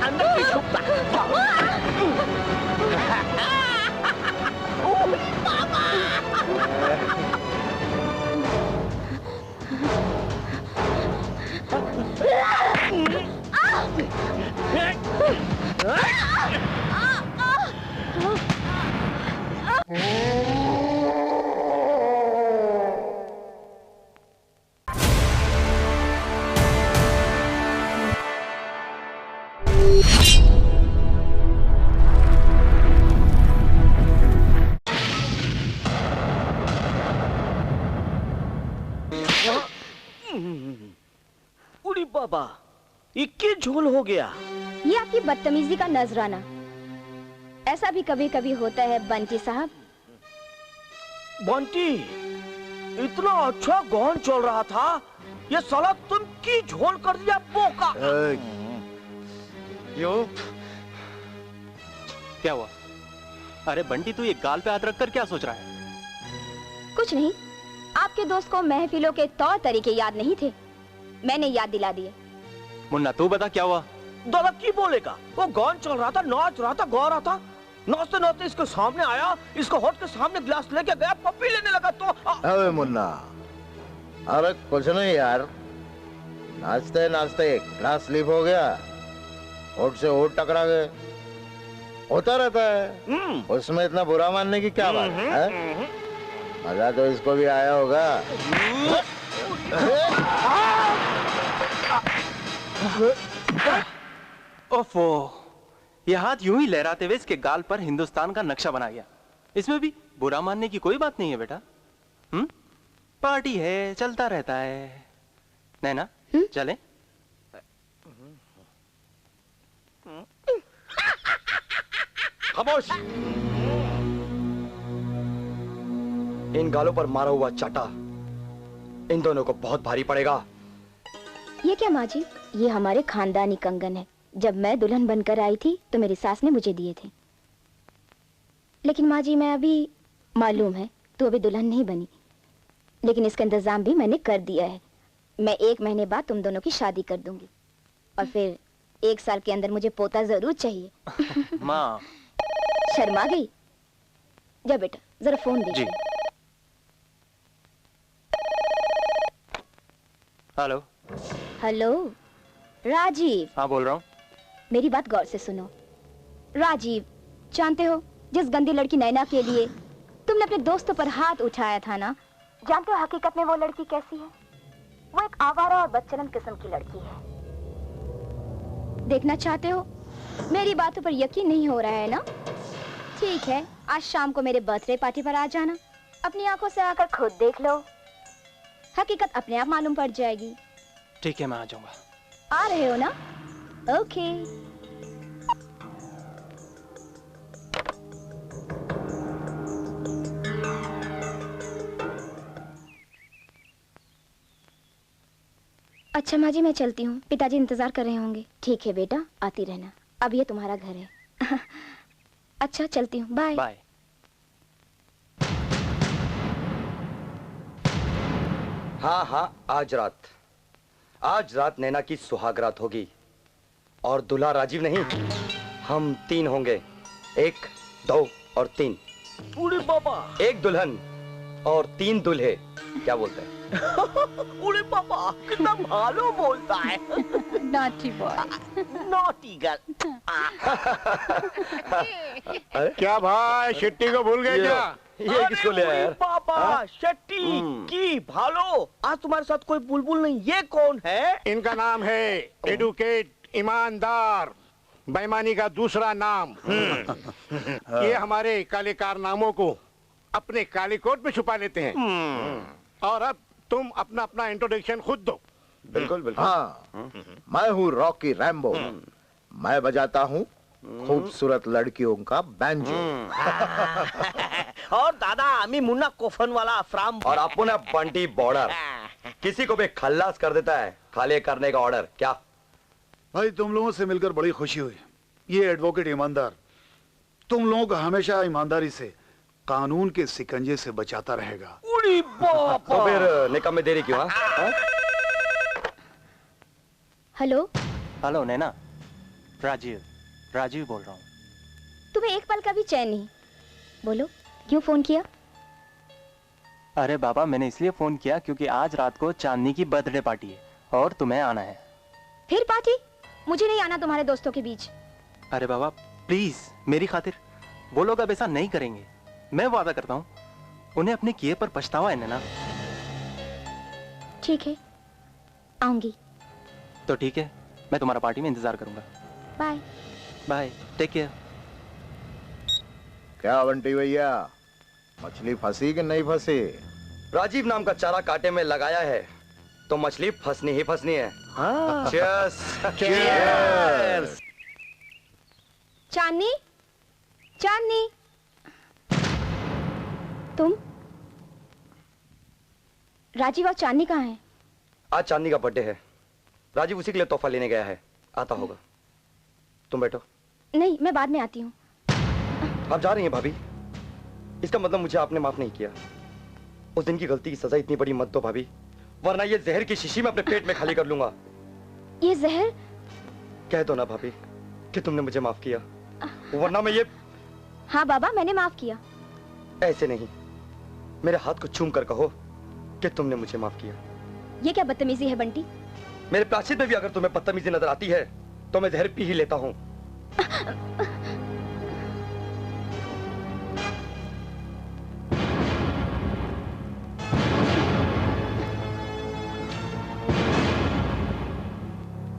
अंदर भी छुपता। बाबा। उड़ी बाबा, ये क्या झोल हो गया? ये आपकी बदतमीजी का नजराना। ऐसा भी कभी कभी होता है बंटी साहब। बंटी, इतना अच्छा गौन चल रहा था, ये साला तुम की झोल कर दिया बोका। यो क्या हुआ? अरे बंटी, तू ये गाल पे हाथ रखकर क्या सोच रहा है? कुछ नहीं, आपके दोस्त को महफिलों के तौर तरीके याद नहीं थे, मैंने याद दिला दिए। मुन्ना तू बता क्या हुआ? दादा की बोलेगा? वो गौन चल रहा था, नाच रहा था, गा रहा था, नाचते नाचते इसके सामने आया, इसको होठ के सामने गिलास लेके गया, पप्पी लेने लगा तो अबे मुन्ना, अरे कुछ नहीं यार, नाचते नाचते गिलास स्लिप हो गया, होठ से होठ टकरा गए, होता रहता है। उसमें इतना बुरा मानने की क्या बात है? मजा तो इसको भी आया होगा। ओफो, ये हाथ यूं ही लहराते हुए इसके गाल पर हिंदुस्तान का नक्शा बना गया। इसमें भी बुरा मानने की कोई बात नहीं है बेटा। पार्टी है, चलता रहता है। नैना चलें? खामोश। इन गालों पर मारा हुआ चाटा इन दोनों को बहुत भारी पड़ेगा। ये क्या माँ जी, ये हमारे खानदानी कंगन है। जब मैं दुल्हन बनकर आई थी तो मेरी सास ने मुझे दिए थे। लेकिन माँ जी, मैं अभी, मालूम है तू अभी दुल्हन नहीं बनी, लेकिन इसका इंतजाम भी मैंने कर दिया है। मैं 1 महीने बाद तुम दोनों की शादी कर दूंगी और फिर 1 साल के अंदर मुझे पोता जरूर चाहिए। माँ शर्मा गई? जा बेटा जरा फोन दे। हेलो। हेलो राजीव। हाँ बोल रहा हूँ। मेरी बात गौर से सुनो राजीव, जानते हो जिस गंदी लड़की नैना के लिए तुमने अपने दोस्तों पर हाथ उठाया था ना, जानते हो हकीकत में वो लड़की कैसी है? वो एक आवारा और बदचलन किस्म की लड़की है। देखना चाहते हो? मेरी बातों पर यकीन नहीं हो रहा है ना? ठीक है, आज शाम को मेरे बर्थडे पार्टी पर आ जाना, अपनी आंखों से आकर खुद देख लो, हकीकत अपने आप मालूम पड़ जाएगी। ठीक है, मैं आ जाऊंगा। आ रहे हो ना? ओके। अच्छा माँ जी, मैं चलती हूँ, पिताजी इंतजार कर रहे होंगे। ठीक है बेटा, आती रहना, अब ये तुम्हारा घर है। अच्छा चलती हूँ, बाय बाय। हाँ हाँ, आज रात नैना की सुहाग रात होगी और दूल्हा राजीव नहीं, हम 3 होंगे। 1, 2 और 3। उड़े बाबा, 1 दुल्हन और 3 दूल्हे। क्या बोलते हैं? उड़े बाबा, कितना भालो बोलता है। Naughty boy, naughty girl. क्या भाई, शिट्टी को भूल गए क्या? ये किसको ले आया यार? पापा, शेट्टी की भालो। आज तुम्हारे साथ कोई बुलबुल नहीं, ये कौन है? इनका नाम है एडुकेट, ईमानदार, बेईमानी का दूसरा नाम। ये हमारे काले कारनामों को अपने काले कोट में छुपा लेते हैं। और अब तुम अपना अपना इंट्रोडक्शन खुद दो। बिल्कुल बिल्कुल। हाँ, मैं हूँ रॉकी रैम्बो। मैं बजाता हूँ खूबसूरत लड़कियों का बैंजो। और दादा, आमी मुन्ना कोफन वाला अफराम। और अपना बंटी बॉर्डर। किसी को भी खल्लास कर देता है, खाली करने का ऑर्डर। क्या भाई, तुम लोगों से मिलकर बड़ी खुशी हुई। ये एडवोकेट ईमानदार तुम लोगों को हमेशा ईमानदारी से कानून के सिकंजे से बचाता रहेगा। तो फिर निकाह में देरी क्यों? हाँ? हेलो, हेलो नैना, राजीव बोल रहा हूँ। तुम्हें एक पल का भी चैन नहीं। बोलो, क्यों फोन किया? अरे बाबा, मैंने इसलिए फोन किया क्योंकि आज रात को चांदनी की बर्थडे पार्टी है और तुम्हें आना है। फिर पार्टी? मुझे नहीं आना तुम्हारे दोस्तों के बीच। अरे बाबा प्लीज, मेरी खातिर। वो लोग अब ऐसा नहीं करेंगे, मैं वादा करता हूँ। उन्हें अपने किए पर पछतावा है नैना। ठीक है, आऊंगी। तो ठीक है, मैं तुम्हारा पार्टी में इंतजार करूंगा। Bye bye, take care. क्या बंटी भैया, मछली फंसी कि नहीं फंसी? राजीव नाम का चारा कांटे में लगाया है तो मछली फंसनी ही फंसनी है। हाँ। Cheers! Cheers! चांदनी, चांदनी, तुम? राजीव और चांदनी कहाँ हैं? आज चांदनी का बर्थडे है। राजीव उसी के लिए तोहफा लेने गया है, आता होगा। तुम बैठो। नहीं, मैं बाद में आती हूँ। आप जा रही हैं भाभी? इसका मतलब मुझे आपने माफ नहीं किया। उस दिन की गलती की सजा इतनी बड़ी मत दो भाभी, वरना ये जहर की शीशी मैं अपने पेट में खाली कर लूंगा। ये जहर? कह दो ना भाभी कि तुमने मुझे माफ किया, वरना मैं ये। हाँ बाबा, मैंने माफ किया। ऐसे नहीं, मेरे हाथ को चूम कर कहो कि तुमने मुझे माफ किया। ये क्या बदतमीजी है बंटी? मेरे प्राश्चित में भी अगर तुम्हें बदतमीजी नजर आती है तो मैं जहर पी ही लेता हूँ।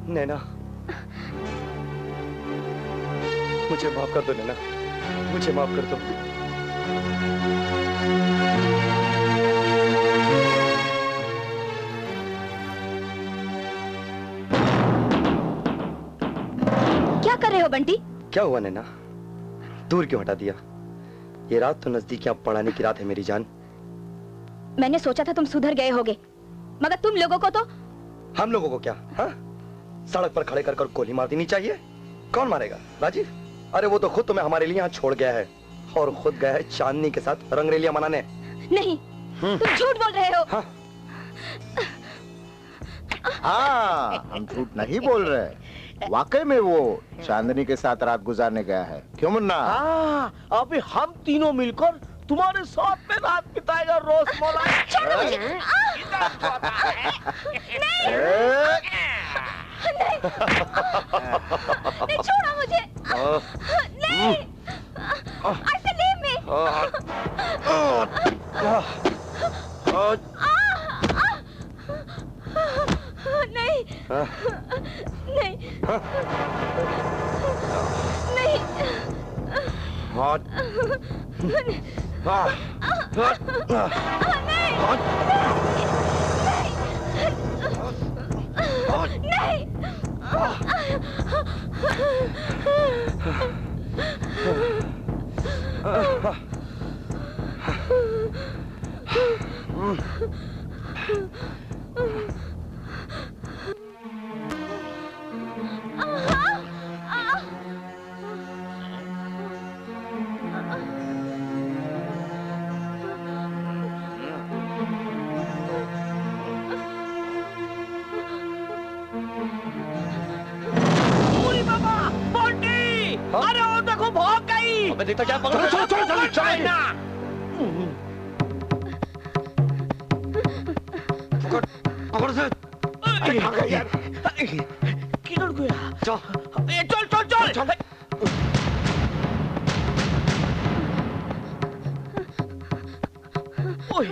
नैना, मुझे माफ कर दो नैना, मुझे माफ कर दो। क्या कर रहे हो बंटी? क्या हुआ नैना, दूर क्यों हटा दिया? ये रात तो नजदीकियां पढ़ाने की रात है मेरी जान। मैंने सोचा था तुम सुधर गए होगे, मगर तुम लोगों को तो। हम लोगों को क्या? हाँ? सड़क पर खड़े कर गोली मार देनी चाहिए? कौन मारेगा? राजीव? अरे वो तो खुद तुम्हें हमारे लिए यहाँ छोड़ गया है और खुद गया है चांदनी के साथ रंगरेलियां मनाने। नहीं, तुम झूठ बोल रहे हो। हाँ? हाँ, हम झूठ नहीं बोल रहे। वाकई में वो चांदनी के साथ रात गुजारने गया है। क्यों मुन्ना? अभी हम तीनों मिलकर तुम्हारे साथ में रात बिताएगा। रोज मलाई। छोड़ो मुझे। नहीं, छोड़ो मुझे। नहीं, ऐसे leave me। नहीं, नहीं, नहीं, अरे वो देखो भाग गई। अबे देखता क्या? पकड़ो, चलो चलो चलो चलो ना। पकड़ से। किधर गया? चल चल चल चल। ओए,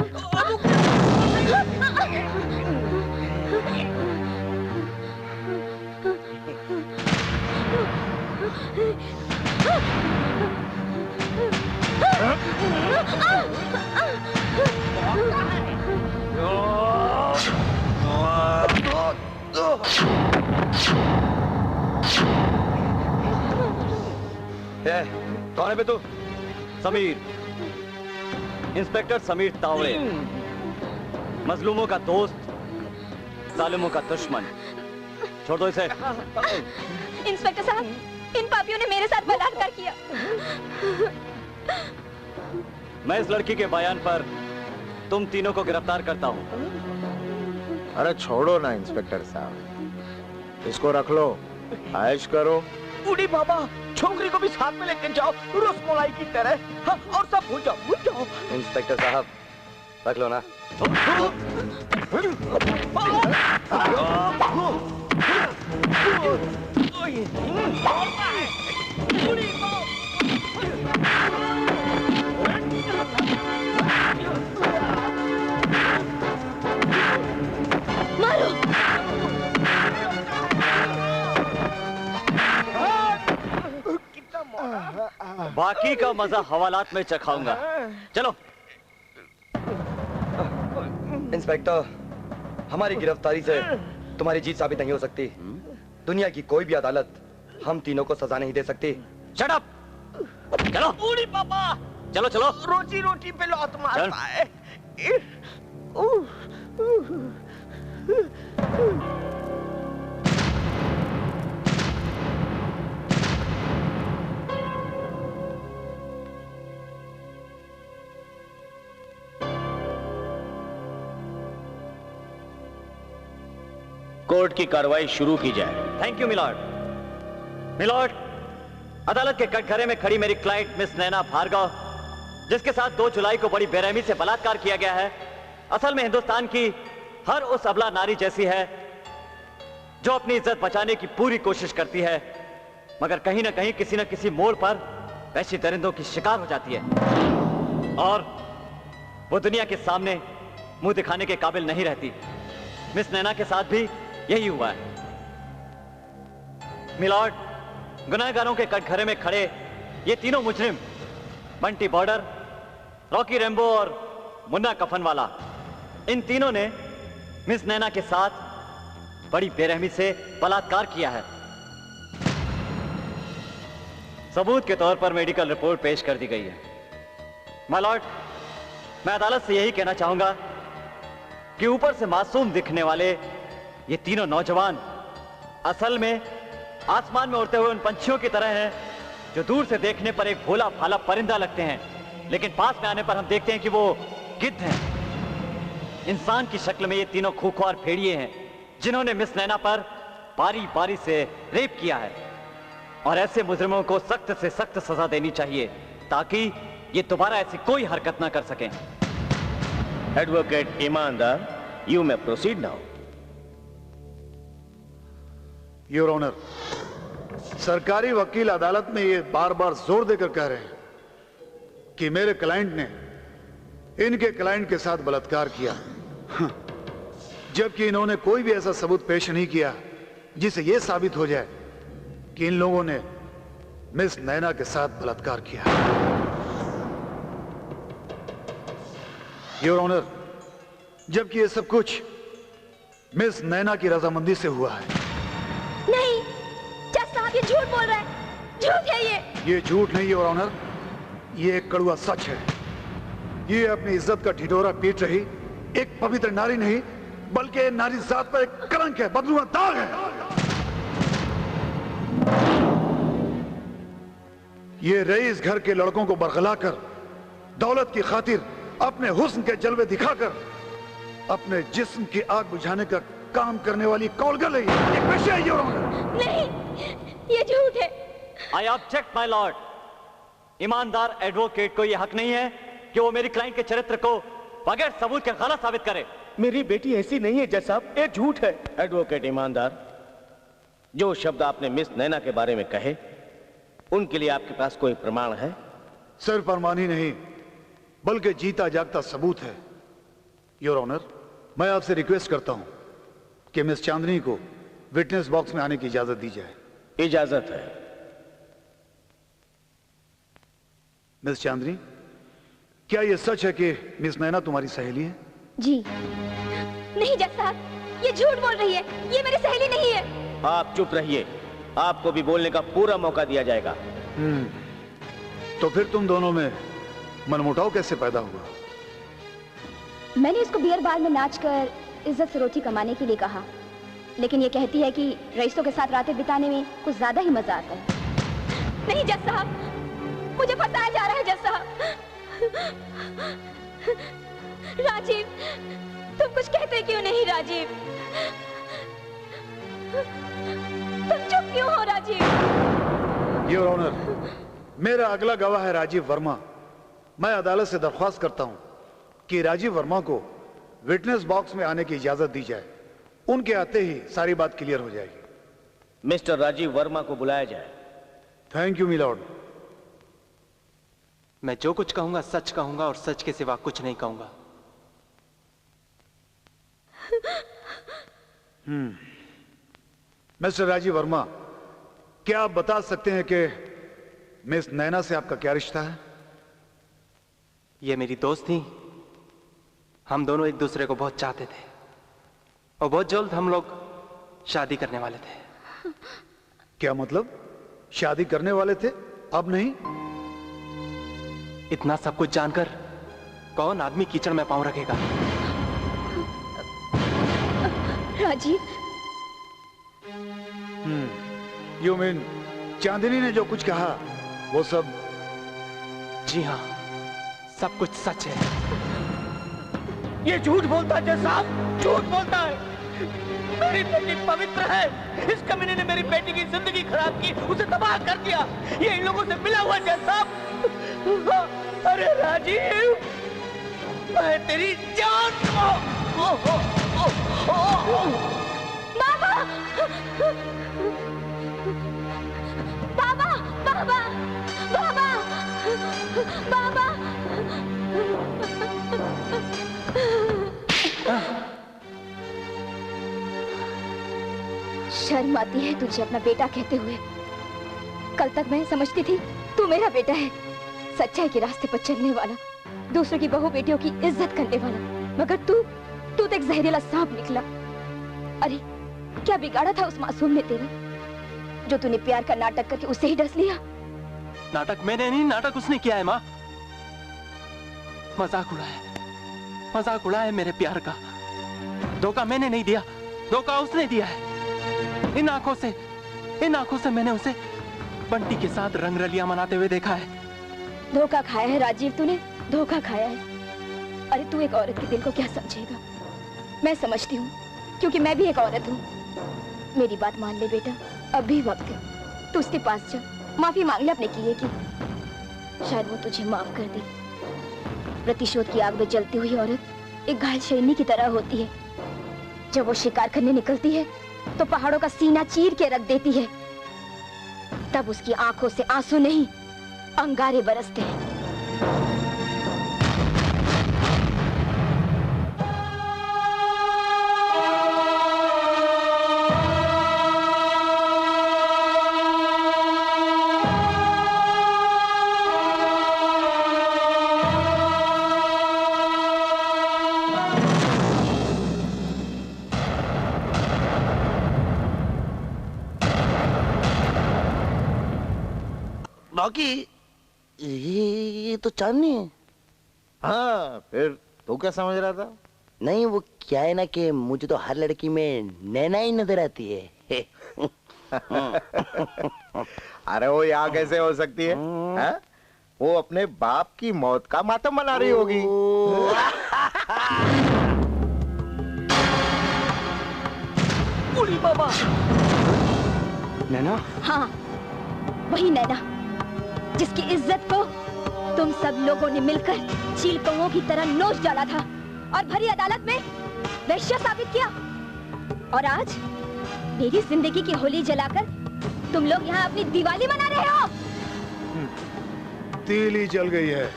कौन है बे तू? समीर, इंस्पेक्टर समीर तावड़े, मजलूमों का दोस्त, जालिमों का दुश्मन। छोड़ दो इसे। इंस्पेक्टर साहब, इन पापियों ने मेरे साथ बलात्कार किया। मैं इस लड़की के बयान पर तुम तीनों को गिरफ्तार करता हूं। अरे छोड़ो ना इंस्पेक्टर साहब, इसको रख लो, ऐश करो। बूढ़ी बाबा, छोकरी को भी साथ में लेके जाओ रसमलाई की तरह। हाँ, और सब भूल जाओ, भूल जाओ। इंस्पेक्टर साहब, रख लो ना। मारो। बाकी का मजा हवालात में चखाऊंगा। चलो। इंस्पेक्टर, हमारी गिरफ्तारी से तुम्हारी जीत साबित नहीं हो सकती। दुनिया की कोई भी अदालत हम तीनों को सजा नहीं दे सकती। Shut up. चलो। बूढ़ी बाबा, चलो चलो। रोजी रोटी पे लौट मारता है। कोर्ट की कार्रवाई शुरू की जाए। Thank you milord. मिलॉर्ड, अदालत के कटघरे में खड़ी मेरी क्लाइंट मिस नैना भार्गव, जिसके साथ 2 जुलाई को बड़ी बेरहमी से बलात्कार किया गया है, असल में हिंदुस्तान की हर उस अबला नारी जैसी है जो अपनी इज्जत बचाने की पूरी कोशिश करती है, मगर कहीं ना कहीं किसी न किसी मोड़ पर वैसी दरिंदों की शिकार हो जाती है और वो दुनिया के सामने मुंह दिखाने के काबिल नहीं रहती। मिस नैना के साथ भी यही हुआ है। मिलॉर्ड, गुनाहगारों के कटघरे में खड़े ये तीनों मुजरिम, बंटी बॉर्डर, रॉकी रेम्बो और मुन्ना कफनवाला, इन तीनों ने मिस नैना के साथ बड़ी बेरहमी से बलात्कार किया है। सबूत के तौर पर मेडिकल रिपोर्ट पेश कर दी गई है। माय लॉर्ड, मैं अदालत से यही कहना चाहूंगा कि ऊपर से मासूम दिखने वाले ये तीनों नौजवान असल में आसमान में उड़ते हुए उन पंछियों की तरह हैं जो दूर से देखने पर एक भोला भाला परिंदा लगते हैं, लेकिन पास में आने पर हम देखते हैं कि वो गिद्ध हैं। इंसान की शक्ल में ये तीनों खूंखार भेड़िए हैं जिन्होंने मिस नैना पर बारी बारी से रेप किया है और ऐसे मुजरिमों को सख्त से सख्त सजा देनी चाहिए ताकि ये दोबारा ऐसी कोई हरकत ना कर सकें। Advocate Imandar, you may proceed now. Your honour, सरकारी वकील अदालत में ये बार बार जोर देकर कह रहे हैं कि मेरे क्लाइंट ने इनके क्लाइंट के साथ बलात्कार किया, जबकि इन्होंने कोई भी ऐसा सबूत पेश नहीं किया जिसे यह साबित हो जाए कि इन लोगों ने मिस नैना के साथ बलात्कार किया। योर ऑनर, जबकि ये सब कुछ मिस नैना की रजामंदी से हुआ है। नहीं, जज साहब ये झूठ बोल रहे हैं, झूठ है ये झूठ नहीं योर ऑनर, ये एक कड़वा सच है। ये अपनी इज्जत का ढिढोरा पीट रही एक पवित्र नारी नहीं बल्कि नारी जात पर एक कलंक है, बदलुआ दाग है। ये रईस घर के लड़कों को बरगला कर दौलत की खातिर अपने हुस्न के जलवे दिखाकर अपने जिस्म की आग बुझाने का काम करने वाली कौलगल है, एक पेशे है योर ऑनर। नहीं, ये झूठ है। I object my Lord. ईमानदार एडवोकेट को यह हक नहीं है कि वो मेरी क्लाइंट के चरित्र को बगैर सबूत के गलत साबित करे। मेरी बेटी ऐसी नहीं है जज साहब, ये झूठ है। एडवोकेट ईमानदार, जो शब्द आपने मिस नैना के बारे में कहे उनके लिए आपके पास कोई प्रमाण है? सर, प्रमाण ही नहीं बल्कि जीता जागता सबूत है। योर ऑनर, मैं आपसे रिक्वेस्ट करता हूं कि मिस चांदनी को विटनेस बॉक्स में आने की इजाजत दी जाए। इजाजत है। मिस चांदनी, क्या यह सच है कि मिस नैना तुम्हारी सहेली है? जी नहीं जज साहब, ये झूठ बोल रही है, ये मेरी सहेली नहीं है। आप चुप रहिए, आपको भी बोलने का पूरा मौका दिया जाएगा। तो फिर तुम दोनों में मनमुटाव कैसे पैदा हुआ? मैंने इसको बियर बार में नाचकर इज्जत से रोटी कमाने के लिए कहा, लेकिन ये कहती है कि रईसों के साथ रातें बिताने में कुछ ज्यादा ही मजा आता है। नहीं जज साहब, मुझे फंसाया जा रहा है जज साहब। राजीव, तुम कुछ कहते क्यों नहीं राजीव? तुम चुप क्यों हो राजीव? योर ऑनर, मेरा अगला गवाह है राजीव वर्मा। मैं अदालत से दरख्वास्त करता हूं कि राजीव वर्मा को विटनेस बॉक्स में आने की इजाजत दी जाए। उनके आते ही सारी बात क्लियर हो जाएगी। मिस्टर राजीव वर्मा को बुलाया जाए। Thank you milord. मैं जो कुछ कहूंगा सच कहूंगा और सच के सिवा कुछ नहीं कहूंगा। मिस्टर राजीव वर्मा, क्या आप बता सकते हैं कि मिस नैना से आपका क्या रिश्ता है? ये मेरी दोस्त थी। हम दोनों एक दूसरे को बहुत चाहते थे और बहुत जल्द हम लोग शादी करने वाले थे। क्या मतलब? शादी करने वाले थे, अब नहीं? इतना सब कुछ जानकर कौन आदमी कीचड़ में पांव रखेगा? राजीव, यू मीन चांदनी ने जो कुछ कहा वो सब? जी हाँ, सब कुछ सच है। ये झूठ बोलता है जज साहब, झूठ बोलता है। मेरी बेटी पवित्र है। इस कमीने ने मेरी बेटी की जिंदगी खराब की, उसे तबाह कर दिया। ये इन लोगों से मिला हुआ जज साहब। अरे राजीव, मैं तेरी जान बाबा, बाबा, बाबा, बाबा, बाबा। शर्म आती है तुझे अपना बेटा कहते हुए। कल तक मैं समझती थी तू मेरा बेटा है, सच्चाई के रास्ते पर चलने वाला, दूसरों की बहू बेटियों की इज्जत करने वाला, मगर तू तो एक जहरीला सांप निकला। अरे क्या बिगाड़ा था उस मासूम ने तेरा, जो तूने प्यार का नाटक करके उसे ही डस लिया? नाटक मैंने नहीं, नाटक उसने किया है माँ। मजाक उड़ाया है मेरे प्यार का। धोखा मैंने नहीं दिया, धोखा उसने दिया है। इन आंखों से मैंने उसे बंटी के साथ रंगरलियां मनाते हुए देखा है। धोखा खाया है राजीव, तूने धोखा खाया है। अरे तू एक औरत के दिल को क्या समझेगा? मैं समझती हूँ, क्योंकि मैं भी एक औरत हूँ। मेरी बात मान ले बेटा, अब भी वक्त है। तू उसके पास जा, माफी मांग ले अपने किए की। शायद वो तुझे माफ कर दे। प्रतिशोध की आग में जलती हुई औरत एक घायल शेरनी की तरह होती है। जब वो शिकार करने निकलती है तो पहाड़ों का सीना चीर के रख देती है। तब उसकी आंखों से आंसू नहीं, अंगारे बरसते हैं। बाकी ये तो चांदनी है। हाँ, फिर तू क्या समझ रहा था? नहीं, वो क्या है ना कि मुझे तो हर लड़की में नैना ही नजर आती है। अरे वो यहाँ कैसे हो सकती है? हाँ? वो अपने बाप की मौत का मातम मना रही होगी। उड़ी बाबा। नैना? हाँ, वही नैना जिसकी इज्जत को तुम सब लोगों ने मिलकर चील कौओं की तरह नोच डाला था और भरी अदालत में वैश्य साबित किया। और आज मेरी जिंदगी की होली जलाकर तुम लोग यहाँ अपनी दिवाली मना रहे हो। तीली जल गई है,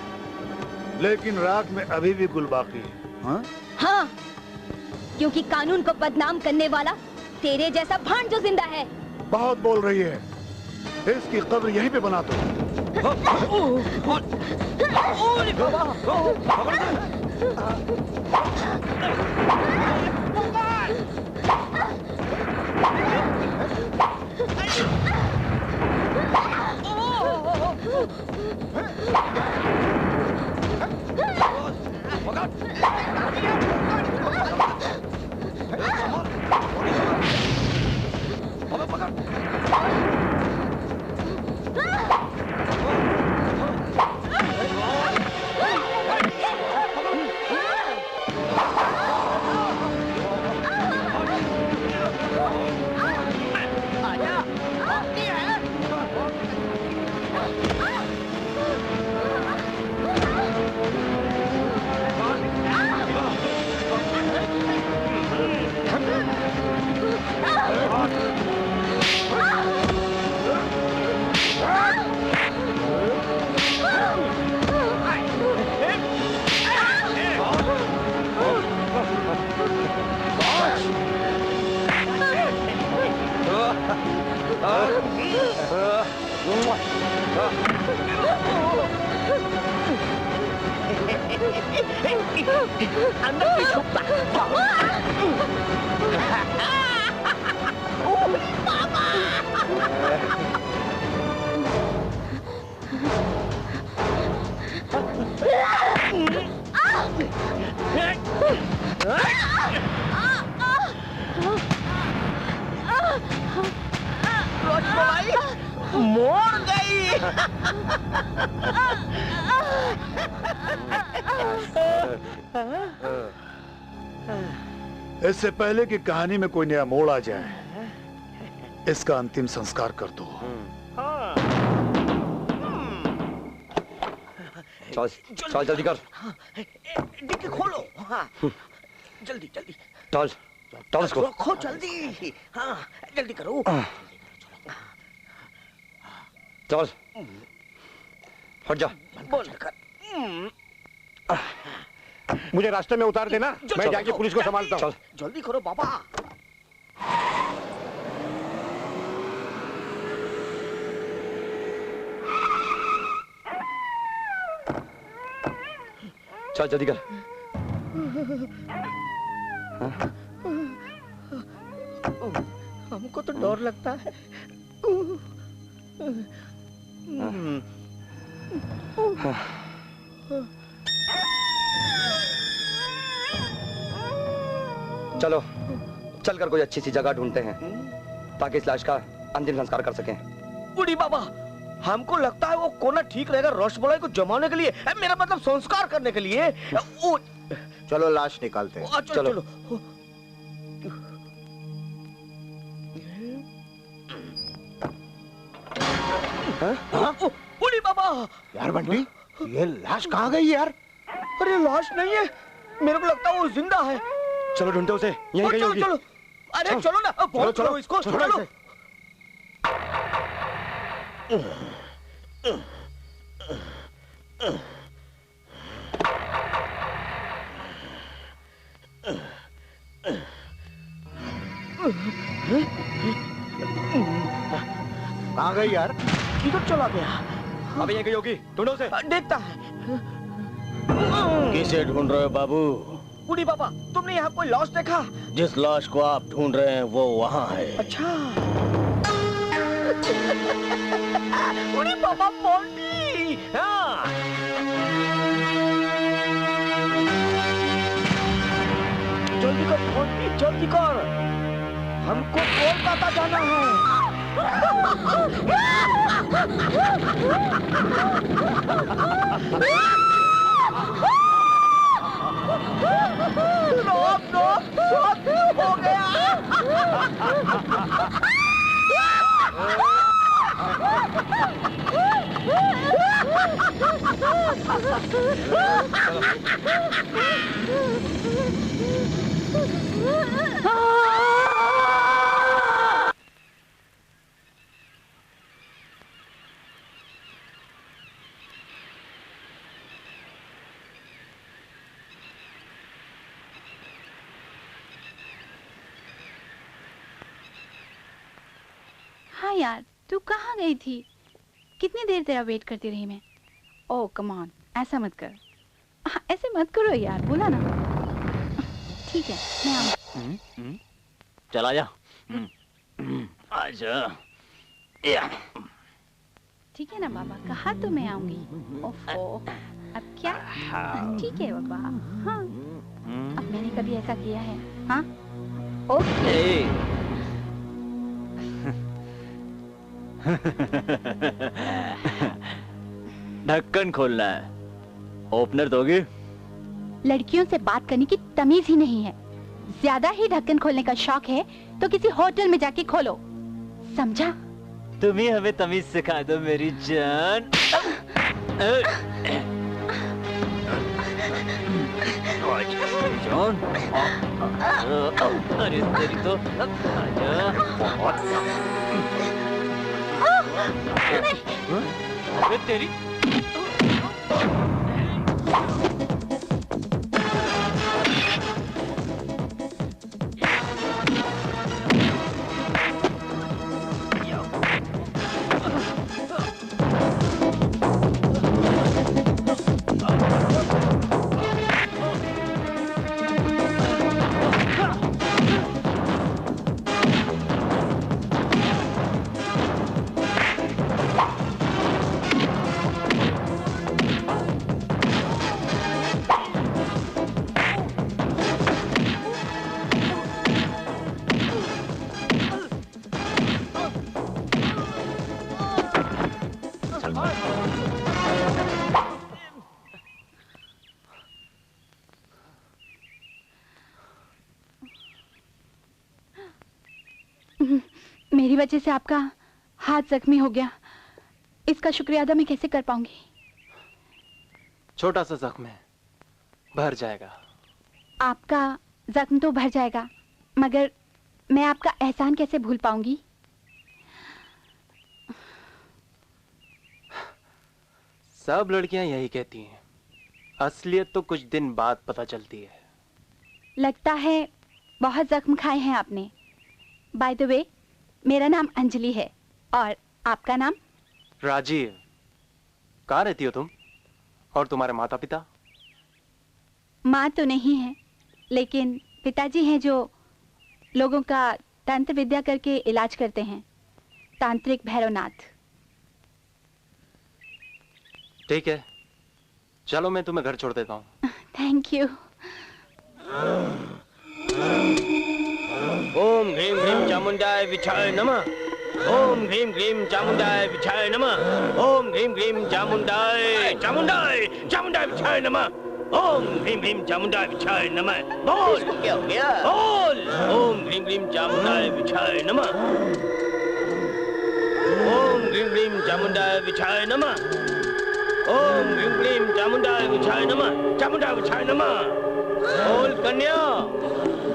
लेकिन राख में अभी भी गुल बाकी है। हाँ? हाँ, क्योंकि कानून को बदनाम करने वाला तेरे जैसा भांड जो जिंदा है। बहुत बोल रही है, इसकी कब्र यहीं पे बना दो। अंदर भी छुपता। रसमलाई मोड़ गई। इससे पहले कि कहानी में कोई नया मोड़ आ जाए, इसका अंतिम संस्कार कर दो। चल चल जल्दी कर। डिक्की खोलो। हाँ जल्दी जल्दी। चल चल इसको। रखो जल्दी। हाँ जल्दी करो। चल हट जा। बोल कर। मुझे रास्ते में उतार देना, मैं जाके पुलिस को संभालता हूँ। जल्दी करो बाबा। चल जल्दी कर। हमको तो डर लगता है। चलो चलकर कोई अच्छी सी जगह ढूंढते हैं ताकि इस लाश का अंतिम संस्कार कर सकें। बूढ़ी बाबा, हमको लगता है वो कोना ठीक रहेगा रसमलाई को जमाने के लिए, मेरा मतलब संस्कार करने के लिए। चलो लाश निकालते हैं। चलो चलो। बूढ़ी बाबा। यार बंटी, ये लाश कहाँ गई यार? अरे लाश नहीं है, मेरे को लगता है वो जिंदा है। चलो ढूंढते उसे, यहीं कहीं होगी। चलो अरे चलो ना, चलो चलो इसको चलो। कहाँ गई यार? किधर चला गया? अबे यहीं कहीं होगी, ढूंढो उसे। देखता है। किसे ढूंढ रहे हो बाबू? बूढ़ी बाबा, तुमने यहाँ कोई लाश देखा? जिस लाश को आप ढूंढ रहे हैं वो वहाँ है। अच्छा। बूढ़ी बाबा पहुंची। हाँ। जल्दी कर पहुंची, जल्दी कर। हमको कोलकाता जाना है। सब हो गया। हाँ यार, तू कहाँ गई थी? कितनी देर तेरा वेट करती रही मैं। ओह कम ऑन, ऐसा मत कर। ऐसे मत करो यार, बोला ना। ठीक है, मैं आऊँ। चला जा। आजा। या। ठीक है ना बाबा, कहा तो मैं आऊंगी। ओफो, अब क्या? ठीक है बाबा। हाँ, अब मैंने कभी ऐसा किया है? हाँ, ओके। ढक्कन खोलना है। ओपनर दोगे? लड़कियों से बात करने की तमीज ही नहीं है। ज्यादा ही ढक्कन खोलने का शौक है तो किसी होटल में जाके खोलो, समझा? तुम ही हमें तमीज सिखा दो मेरी जान। जान, अरे तेरी तो अरे तेरी मेरी वजह से आपका हाथ जख्मी हो गया, इसका शुक्रिया अदा मैं कैसे कर पाऊंगी? छोटा सा जख्म है, भर जाएगा। आपका जख्म तो भर जाएगा, मगर मैं आपका एहसान कैसे भूल पाऊंगी? सब लड़कियां यही कहती हैं, असलियत तो कुछ दिन बाद पता चलती है। लगता है बहुत जख्म खाए हैं आपने। बाय द वे, मेरा नाम अंजलि है और आपका नाम? राजीव। कहाँ रहती हो तुम और तुम्हारे माता पिता? माँ तो नहीं है, लेकिन पिताजी हैं जो लोगों का तंत्र विद्या करके इलाज करते हैं, तांत्रिक भैरवनाथ। ठीक है, चलो मैं तुम्हें घर छोड़ देता हूँ। Thank you. ओम ह्रीं ह्रीं चामुंडाय विछाय नमः। ओम ह्रीं ह्रीं चामुंडाय विछाय नमः। ओम ह्रीं ह्रीं चामुंडाय चामुंडाय चामुंडाय विछाय नमः। ओम ह्रीं ह्रीं चामुंडाय विछाय नमः। बोल, इसको क्या हो गया? बोल। ओम ह्रीं ह्रीं चामुंडाय विछाय नमः। ओम ह्रीं ह्रीं चामुंडाय विछाय नमः। ओम ह्रीं ह्रीं चामुंडाय विछाय नमः। चामुंडाय विछाय नमः। बोल कन्या,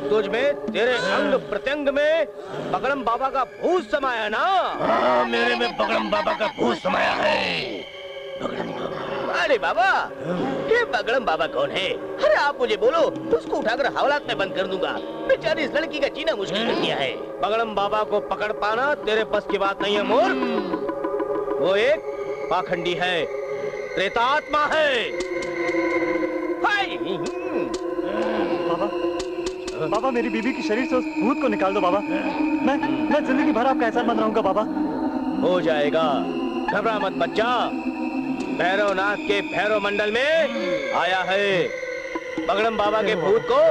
तुझ में, तेरे अंग प्रत्यंग में बगड़म बाबा का भूत समाया ना? हाँ, मेरे में बगड़म बाबा का भूत समाया है। बगड़म बाबा? अरे बाबा, ये बगड़म बाबा कौन है? अरे आप मुझे बोलो, उसको उठाकर हवालात में बंद कर दूंगा। बेचारी इस लड़की का जीना मुश्किल कर दिया है। बगड़म बाबा को पकड़ पाना तेरे बस की बात नहीं है मूर्ख। वो एक पाखंडी है, प्रेतात्मा है। बाबा, बाबा मेरी बीबी की शरीर से उस भूत को निकाल दो बाबा। मैं जिंदगी भर आपका एहसानमंद रहूंगा बाबा। हो जाएगा, घबरा मत बच्चा। भैरवनाथ के भैरव मंडल में आया है। बगड़म बाबा के भूत को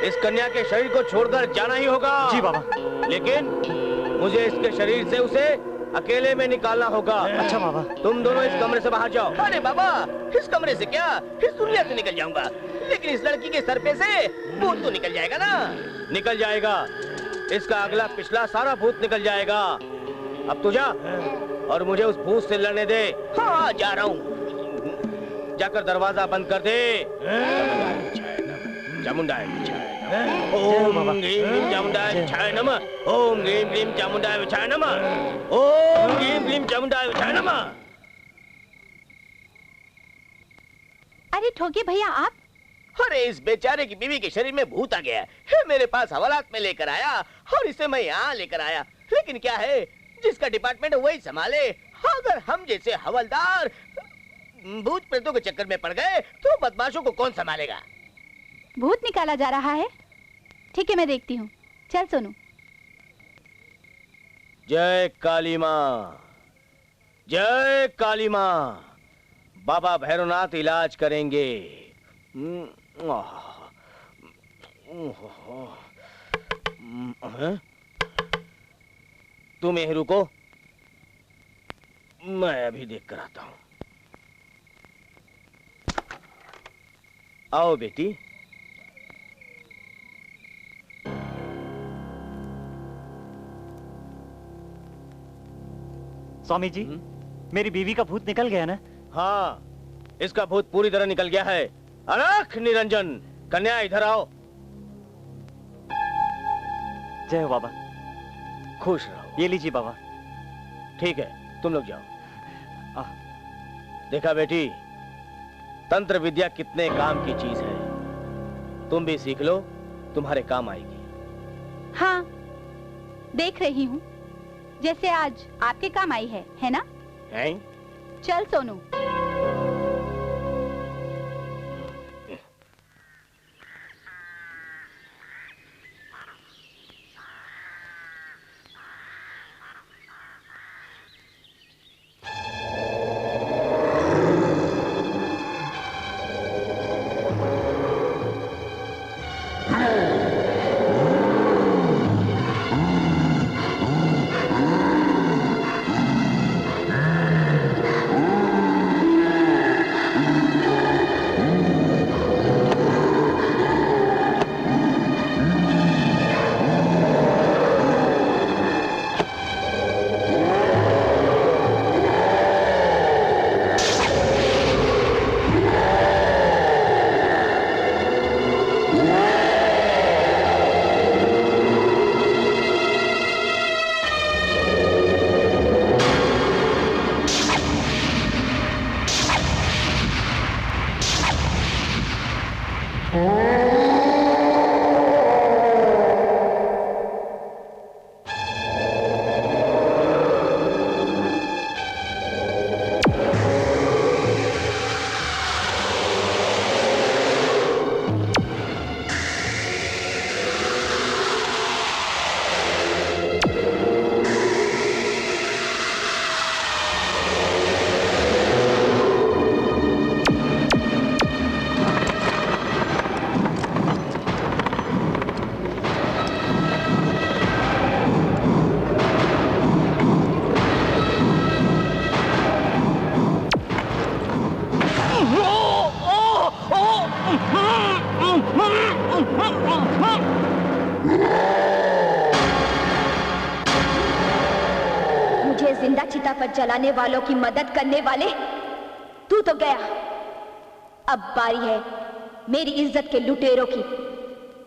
इस कन्या के शरीर को छोड़कर जाना ही होगा। जी बाबा। लेकिन मुझे इसके शरीर से उसे अकेले में निकालना होगा। अच्छा बाबा। तुम दोनों इस कमरे से बाहर जाओ। अरे बाबा, इस कमरे से क्या, इस दुनिया से निकल जाऊंगा, लेकिन इस लड़की के सर पे से भूत तो निकल जाएगा ना? निकल जाएगा, इसका अगला पिछला सारा भूत निकल जाएगा। अब तू जा और मुझे उस भूत से लड़ने दे। हाँ, जा रहा हूँ। जाकर दरवाजा बंद कर दे। चामुंडाय ओम ह्रीं ह्रीं चामुंडाय विछाय नमः। ओम ह्रीं ह्रीं चामुंडाय विछाय नमः। ओम ह्रीं ह्रीं चामुंडाय विछाय नमः। अरे ठोके भैया आप? अरे इस बेचारे की बीवी के शरीर में भूत आ गया है, मेरे पास हवालात में लेकर आया और इसे मैं यहाँ लेकर आया। लेकिन क्या है, जिसका डिपार्टमेंट वही संभाले। अगर हम जैसे हवलदार भूत प्रेतों के चक्कर में पड़ गए तो बदमाशों को कौन संभालेगा? भूत निकाला जा रहा है? ठीक है, मैं देखती हूँ। चल सोनू। जय काली माँ, जय काली माँ। बाबा भैरवनाथ इलाज करेंगे। तुम यहीं रुको, मैं अभी देख कर आता हूँ। आओ बेटी। स्वामी जी, मेरी बीवी का भूत निकल गया ना? हाँ, इसका भूत पूरी तरह निकल गया है। अलख निरंजन, कन्या इधर आओ। जय हो बाबा। खुश रहो। ये लीजिए बाबा। ठीक है, तुम लोग जाओ। देखा बेटी, तंत्र विद्या कितने काम की चीज है। तुम भी सीख लो, तुम्हारे काम आएगी। हाँ, देख रही हूँ, जैसे आज आपके काम आई है ना? हैं? चल सोनू। मुझे जिंदा चिता पर जलाने वालों की मदद करने वाले तू तो गया। अब बारी है मेरी इज्जत के लुटेरों की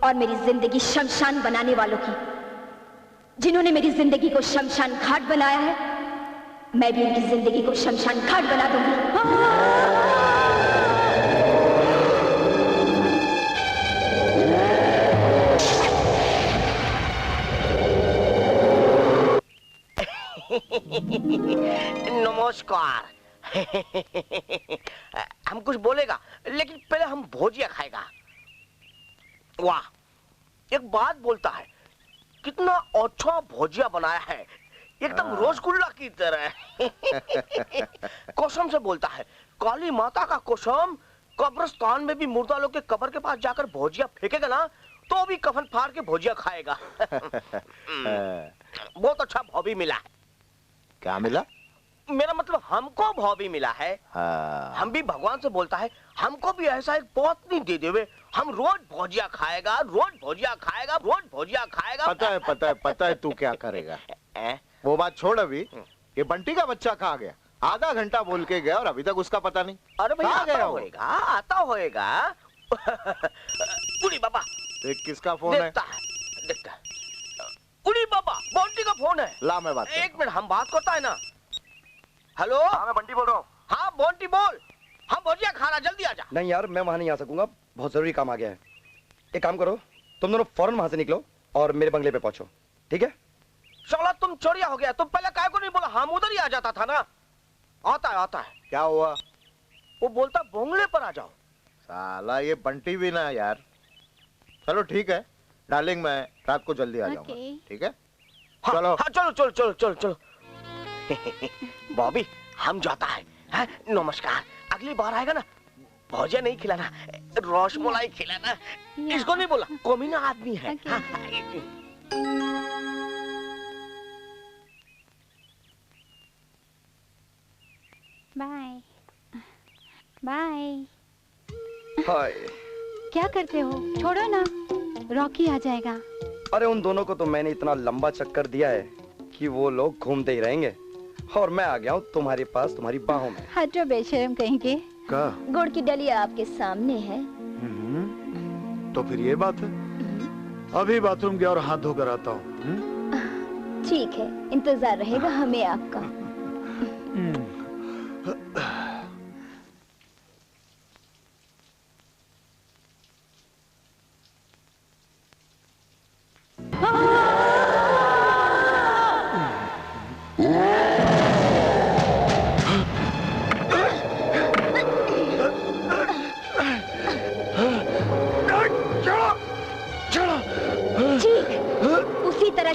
और मेरी जिंदगी शमशान बनाने वालों की। जिन्होंने मेरी जिंदगी को शमशान घाट बनाया है, मैं भी उनकी जिंदगी को शमशान घाट बना दूंगी। नमस्कार। हम कुछ बोलेगा लेकिन पहले हम भोजिया खाएगा। वाह, एक बात बोलता है, कितना अच्छा भोजिया बनाया है, एकदम रसगुल्ला की तरह। कसम से बोलता है, काली माता का कसम, कब्रिस्तान में भी मुर्दा लोग के कब्र के पास जाकर भोजिया फेंकेगा ना तो भी कफन फाड़ के भोजिया खाएगा। बहुत अच्छा भाभी मिला है। क्या मिला? मेरा मतलब हमको भाभी मिला है। हाँ। हम भी भगवान से बोलता है हमको भी ऐसा एक पत्नी दे देवे, हम रोज भोजिया खाएगा, रोज भोजिया खाएगा, रोज भोजिया खाएगा। पता है तू क्या करेगा। वो बात छोड़, अभी ये बंटी का बच्चा कहाँ गया? आधा घंटा बोल के गया और अभी तक उसका पता नहीं। अरे भैया कहाँ गया होएगा, आता होएगा। उड़ी बाबा, देख किसका फोन है। देखता है। उड़ी बाबा, बंटी का फोन है। ला मैं बात एक मिनट, हम बात करता है ना। हेलो, हाँ मैं बंटी बोल रहा हूँ। हाँ बंटी बोल, हम भोजिया खाना, जल्दी आजा। नहीं यार, मैं वहां नहीं आ सकूंगा, बहुत जरूरी काम आ गया है। एक काम करो, तुम दोनों फौरन वहां से निकलो और मेरे बंगले पे पहुंचो, ठीक है? साला तुम चोरिया हो गया, तुम पहले काहे को नहीं बोला? हम उधर ही आ जाता था ना। आता है। क्या हुआ? वो बोलता बंगले पर आ जाओ। साला ये बंटी भी ना यार। चलो ठीक है डार्लिंग, मैं रात को जल्दी आ जाऊंगा, ठीक है? चलो हाँ, चलो। बॉबी, हम जाता है। नमस्कार, अगली बार आएगा ना भोजिया नहीं खिलाना, रसमलाई खिलाना। इसको नहीं बोला, कमीना आदमी है। Bye bye. हाय। क्या करते हो? छोड़ो ना, रॉकी आ जाएगा। अरे उन दोनों को तो मैंने इतना लंबा चक्कर दिया है कि वो लोग घूमते ही रहेंगे और मैं आ गया हूँ तुम्हारे पास, तुम्हारी बाहों में। हटो बेशरम कहीं के। का? गुड़ की डलिया आपके सामने है। तो फिर ये बात है। अभी बाथरूम गया और हाथ धोकर आता हूँ। ठीक है, इंतजार रहेगा हमें आपका।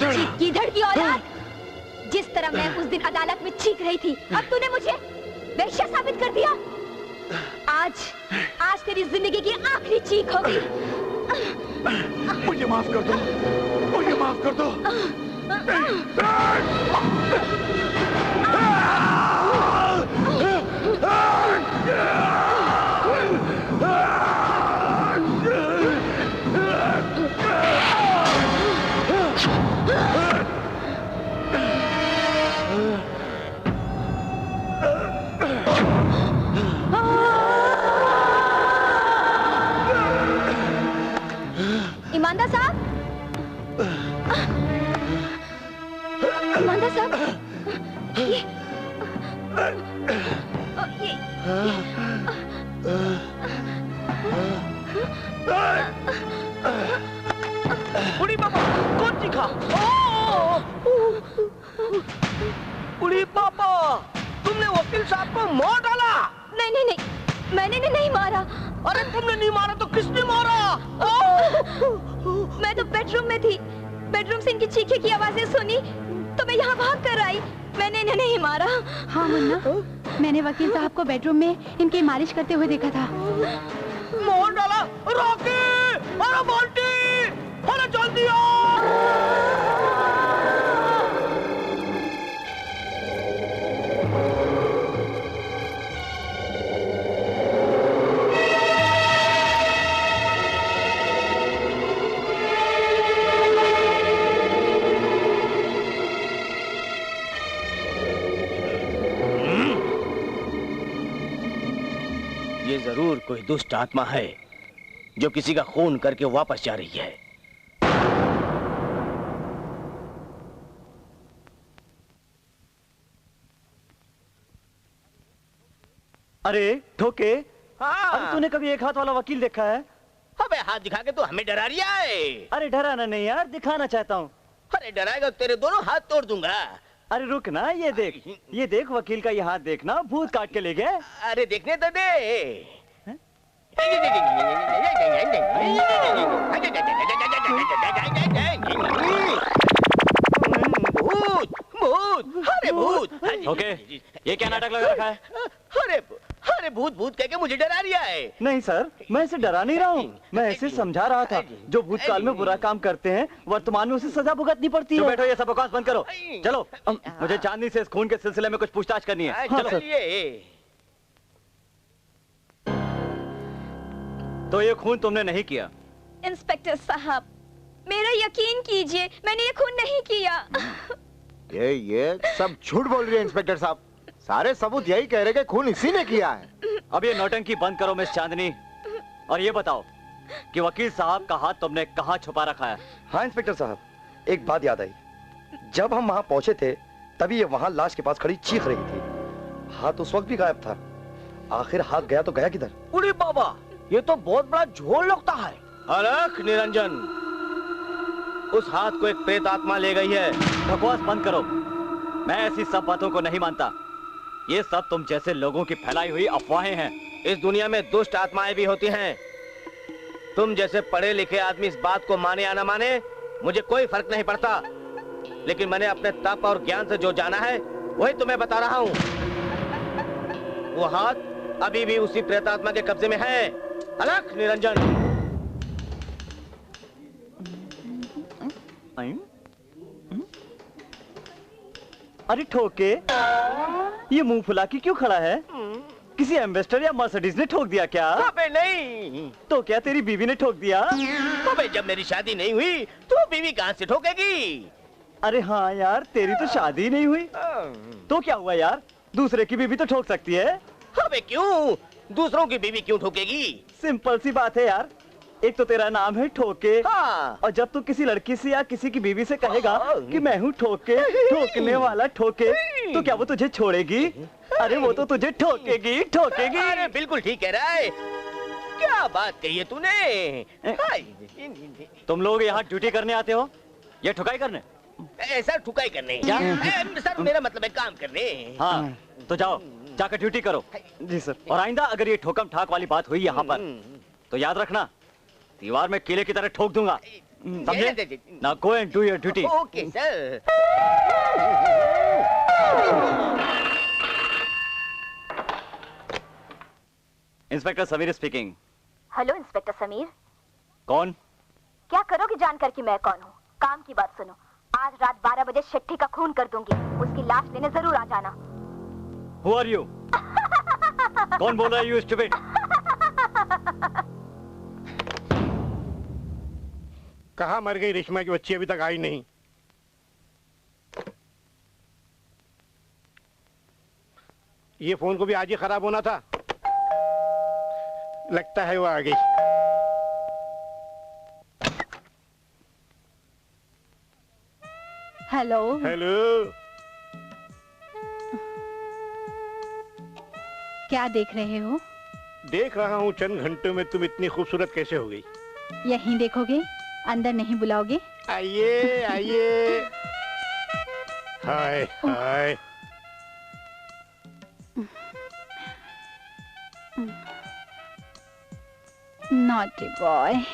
चीख गीदड़ की औलाद, जिस तरह मैं उस दिन अदालत में चीख रही थी, अब तूने मुझे बेश्या साबित कर दिया। आज तेरी जिंदगी की आखिरी चीख होगी। मुझे माफ कर दो, मुझे माफ कर दो। ईमानदार साहब, ईमानदार साहब, ये को मार डाला। नहीं नहीं नहीं, मैंने नहीं मारा। अरे तुमने नहीं मारा तो किसने मारा? मैं तो बेडरूम में थी, बेडरूम से इनकी चीखे की आवाजें सुनी तो मैं यहाँ भाग कर आई। मैंने इन्हें नहीं मारा। हाँ मुन्ना, मैंने वकील साहब को बेडरूम में इनकी मालिश करते हुए देखा था। मार डाला। रॉकी, अरे बंटी, अरे जल्दी आओ। ये जरूर कोई दुष्ट आत्मा है जो किसी का खून करके वापस जा रही है। अरे ठोके, हाँ। अरे तूने कभी एक हाथ वाला वकील देखा है? अबे हाथ दिखा के तो हमें डरा रिया है। अरे डराना नहीं यार, दिखाना चाहता हूँ। अरे डराएगा तेरे दोनों हाथ तोड़ दूंगा। अरे रुक ना, ये देख वकील का ये हाथ देखना, भूत काट के ले गए। अरे देखने तो दे। भूत भूत, अरे भूत। ओके, ये क्या नाटक लगा रखा है? अरे अरे भूत भूत कह के मुझे डरा रिया है। नहीं सर, मैं इसे डरा नहीं रहा हूँ, मैं ऐसे समझा रहा था जो भूतकाल में बुरा काम करते हैं वर्तमान में उसे सजा भुगतनी पड़ती है। बैठो, ये सब बकवास बंद करो। चलो, मुझे चांदनी से इस खून के सिलसिले में कुछ पूछताछ करनी है। चलो। तो ये खून तुमने नहीं किया? इंस्पेक्टर साहब, मेरा यकीन कीजिए, मैंने ये खून नहीं किया। ये सब झूठ बोल रही है इंस्पेक्टर साहब। सारे सबूत यही कह रहे कि खून इसी ने किया है। अब ये नौटंकी बंद करो मिस चांदनी, और ये बताओ कि वकील साहब का हाथ तुमने कहाँ छुपा रखा है? हाँ इंस्पेक्टर साहब, एक बात याद आई। जब हम वहां पहुंचे थे तभी ये वहां लाश के पास खड़ी चीख रही थी। हाथ उस वक्त भी गायब था। आखिर हाथ गया तो गया किधर? उड़ी बाबा, ये तो बहुत बड़ा झोल लगता है। अलख निरंजन, उस हाथ को एक प्रेत आत्मा ले गई है। बकवास बंद करो, मैं ऐसी सब बातों को नहीं मानता। ये सब तुम जैसे लोगों की फैलाई हुई अफवाहें हैं। इस दुनिया में दुष्ट आत्माएं भी होती हैं। तुम जैसे पढ़े लिखे आदमी इस बात को माने या ना माने, मुझे कोई फर्क नहीं पड़ता। लेकिन मैंने अपने तप और ज्ञान से जो जाना है वही तुम्हें बता रहा हूँ। वो हाथ अभी भी उसी प्रेतात्मा के कब्जे में है। अलख निरंजन। अरे ठोके, ये मुंह फुला के क्यों खड़ा है? किसी एम्बेसडर या मर्सिडीज ने ठोक दिया क्या? अबे नहीं। तो क्या तेरी बीवी ने ठोक दिया? अबे जब मेरी शादी नहीं हुई तो बीवी कहां से ठोकेगी? अरे हाँ यार, तेरी तो शादी नहीं हुई। तो क्या हुआ यार, दूसरे की बीवी तो ठोक सकती है। अबे क्यों? दूसरों की बीवी क्यों ठोकेगी? सिंपल सी बात है यार, एक तो तेरा नाम है ठोके। हाँ। और जब तू किसी लड़की से या किसी की बीवी से कहेगा कि मैं हूँ ठोके, ठोकने वाला ठोके, तो क्या वो तुझे छोड़ेगी? अरे वो तो तुझे ठोकेगी, ठोकेगी। अरे बिल्कुल ठीक कह रहा है। क्या बात कही है तूने? तुम लोग यहाँ ड्यूटी करने आते हो या ठुकाई करने? ऐसा ठुकाई करने। सर मेरा मतलब है काम करने। हाँ तो जाओ, जाकर ड्यूटी करो। जी सर। और आइंदा अगर ये ठोकम ठाक वाली बात हुई यहाँ पर तो याद रखना, दीवार में कीले की तरह ठोक दूंगा, समझे? Now go and do your duty. Okay sir. Inspector Sameer speaking. Hello inspector Sameer. कौन? क्या करोगे जानकर कि मैं कौन हूँ? काम की बात सुनो, आज रात 12 बजे शेट्टी का खून कर दूंगी, उसकी लाश लेने जरूर आ जाना। Who are you? कौन बोल रहा है you stupid? कहाँ मर गई रेशमा की बच्ची, अभी तक आई नहीं। ये फोन को भी आज ही खराब होना था, लगता है वो आ गई। हेलो। हेलो। क्या देख रहे हो? देख रहा हूँ चंद घंटों में तुम इतनी खूबसूरत कैसे हो गई। यहीं देखोगे, अंदर नहीं बुलाओगे? आइए आइए। हाय हाय। Naughty boy.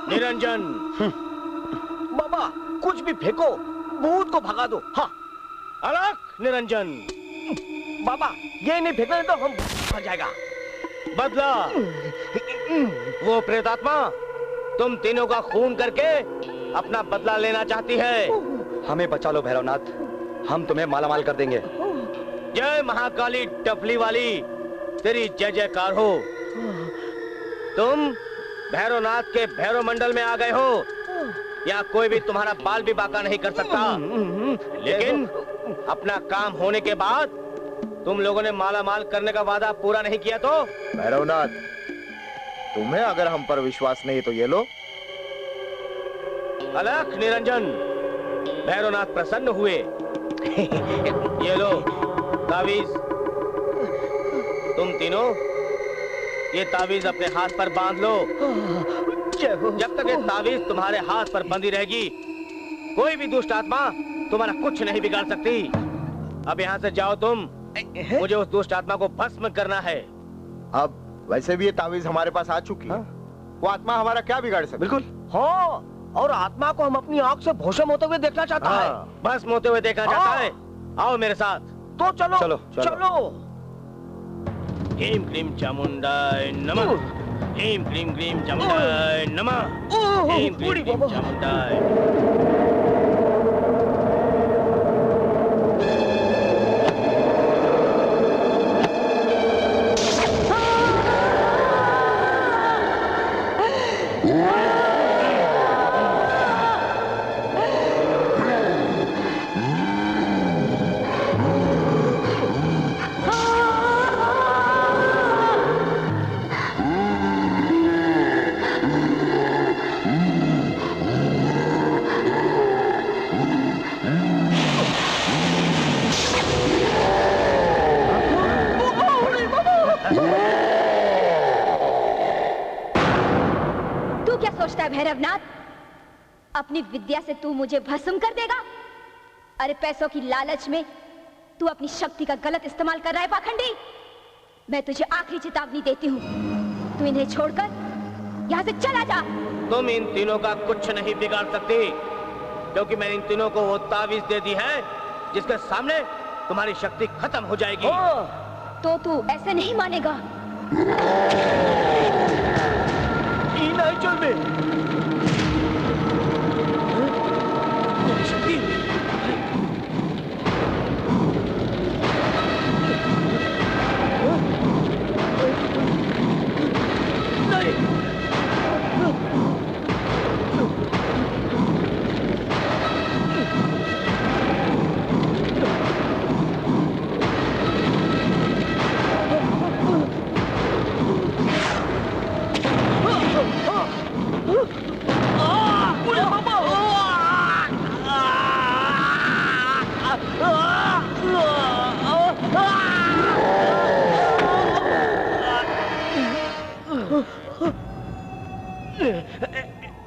निरंजन, बाबा कुछ भी फेंको, भूत को भगा दो। हाँ, अलग निरंजन। बाबा ये नहीं फेंकने तो हम मर जाएगा। बदला, वो प्रेतात्मा तुम तीनों का खून करके अपना बदला लेना चाहती है। हमें बचा लो भैरवनाथ, हम तुम्हें मालामाल कर देंगे। जय महाकाली टफली वाली, तेरी जय जयकार हो। तुम भैरवनाथ के भैरव मंडल में आ गए हो, या कोई भी तुम्हारा बाल भी बांका नहीं कर सकता। लेकिन अपना काम होने के बाद तुम लोगों ने मालामाल करने का वादा पूरा नहीं किया तो? भैरवनाथ, तुम्हें अगर हम पर विश्वास नहीं तो ये लो। अलख निरंजन, भैरवनाथ प्रसन्न हुए। ये लो तावीज। तुम तीनों ये तावीज अपने हाथ पर बांध लो। जब तक ये तावीज तुम्हारे हाथ पर बंधी रहेगी, कोई भी दुष्ट आत्मा तुम्हारा कुछ नहीं बिगाड़ सकती। अब यहाँ से जाओ तुम, मुझे उस दुष्ट आत्मा को भस्म करना है। अब वैसे भी ये तावीज हमारे पास आ चुकी है, वो आत्मा हमारा क्या बिगाड़ सकती? बिल्कुल। हाँ, और आत्मा को हम अपनी आंख से भस्म होते हुए देखना चाहता है। भस्म होते हुए देखना चाहता है। आओ मेरे साथ। तो चलो चलो चलो। ह्रीं क्लीं चामुंडाय नमः। ह्रीं क्लीं चामुंडाय नमः। ह्रीं क्लीं चामुंडाय। भैरवनाथ, अपनी विद्या से तू मुझे भस्म कर देगा? अरे पैसों की लालच में तू अपनी शक्ति का गलत इस्तेमाल कर रहा है पाखंडी। मैं तुझे आखिरी चेतावनी देती हूँ, तू इन्हें छोड़कर यहाँ से चला जा। तुम इन तीनों का कुछ नहीं बिगाड़ सकती, क्योंकि मैंने इन तीनों को वो तावीज दे दी है जिसके सामने तुम्हारी शक्ति खत्म हो जाएगी। तो तू ऐसे नहीं मानेगा। नहीं चल बे। शक्ति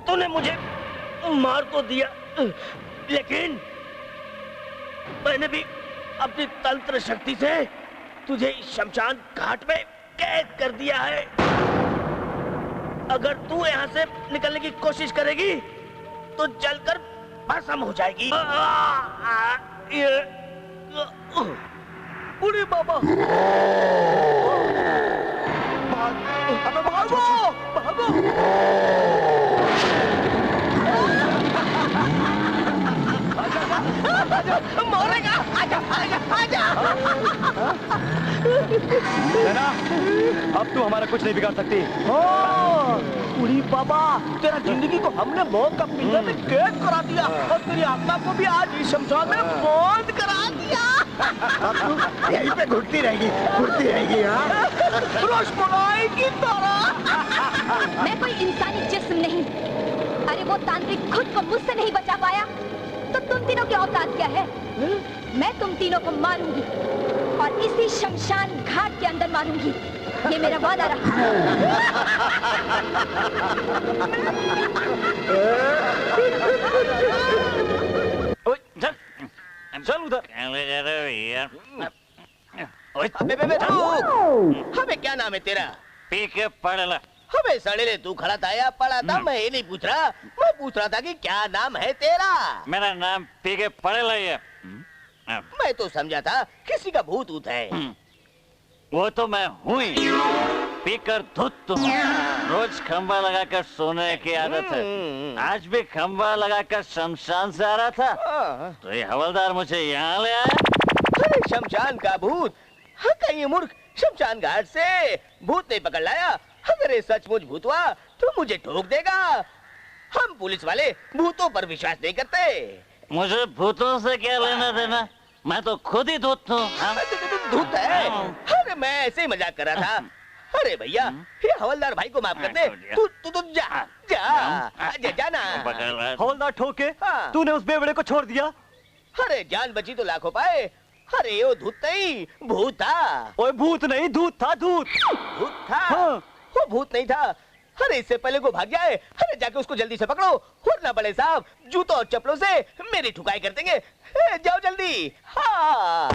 तूने मुझे मार तो दिया, लेकिन मैंने भी अपनी तंत्र शक्ति से तुझे शमशान घाट में कैद कर दिया है। अगर तू यहाँ से निकलने की कोशिश करेगी तो जलकर भस्म हो जाएगी। उड़ी बाबा, भागो भागो। मरेगा, आजा आजा आजा। नैना, अब तू हमारा कुछ नहीं बिगाड़ सकती। उड़ी बाबा, तेरा जिंदगी को हमने मौत का पिंजरा में कैद करा दिया और तेरी आत्मा को भी आज इस शमशान में मौत करा दिया। यहीं पे घुटती रहेगी हाँ। रोशमुलाई की तरह। मैं कोई इंसानी जिस्म नहीं। अरे वो तांत्रिक खुद को मुझसे नहीं बचा पाया तो तुम तीनों की औकात क्या है? मैं तुम तीनों को मारूंगी और इसी शमशान घाट के अंदर मारूंगी। ये मेरा वादा रहा। चल उधर। हमें क्या नाम है तेरा? पीके पड़ला। हमें सड़ेले तू खड़ा था या पड़ा था? मैं ये नहीं पूछ रहा, मैं पूछ रहा था कि क्या नाम है तेरा? मेरा नाम पीके पड़ला ही है। मैं तो समझा था किसी का भूत ऊत है। वो तो मैं हूँ ही। पीकर धुत हूँ। रोज खंबा लगाकर सोने की आदत है। आज भी खंबा लगाकर शमशान से आ रहा था तो ये हवलदार मुझे यहाँ ले आया। अरे शमशान का भूत? हाँ, कहीं मूर्ख, शमशान घाट से भूत नहीं पकड़ लाया। अगर ये सचमुच भूत हुआ तो मुझे ठोक देगा। हम पुलिस वाले भूतों पर विश्वास नहीं करते। मुझे भूतों से क्या लेना देना? मैं तो खुद ही धूत हूँ। धूत है? अरे मैं ऐसे ही मजाक कर रहा था। अरे भैया, ये हवलदार भाई को माफ कर दे। तू जा जा जाना। हवलदार ठोके तूने उस बेवड़े को छोड़ दिया। अरे जान बची तो लाखों पाए। अरे वो धूत नहीं, भूत था। ओए भूत नहीं, धूत था। धूत था हाँ। वो भूत नहीं था। अरे इससे पहले को भाग जाए। अरे जाके उसको जल्दी से पकड़ो वरना बड़े साहब जूतों और चप्पलों से मेरी ठुकाई कर देंगे। जाओ जल्दी। हाँ।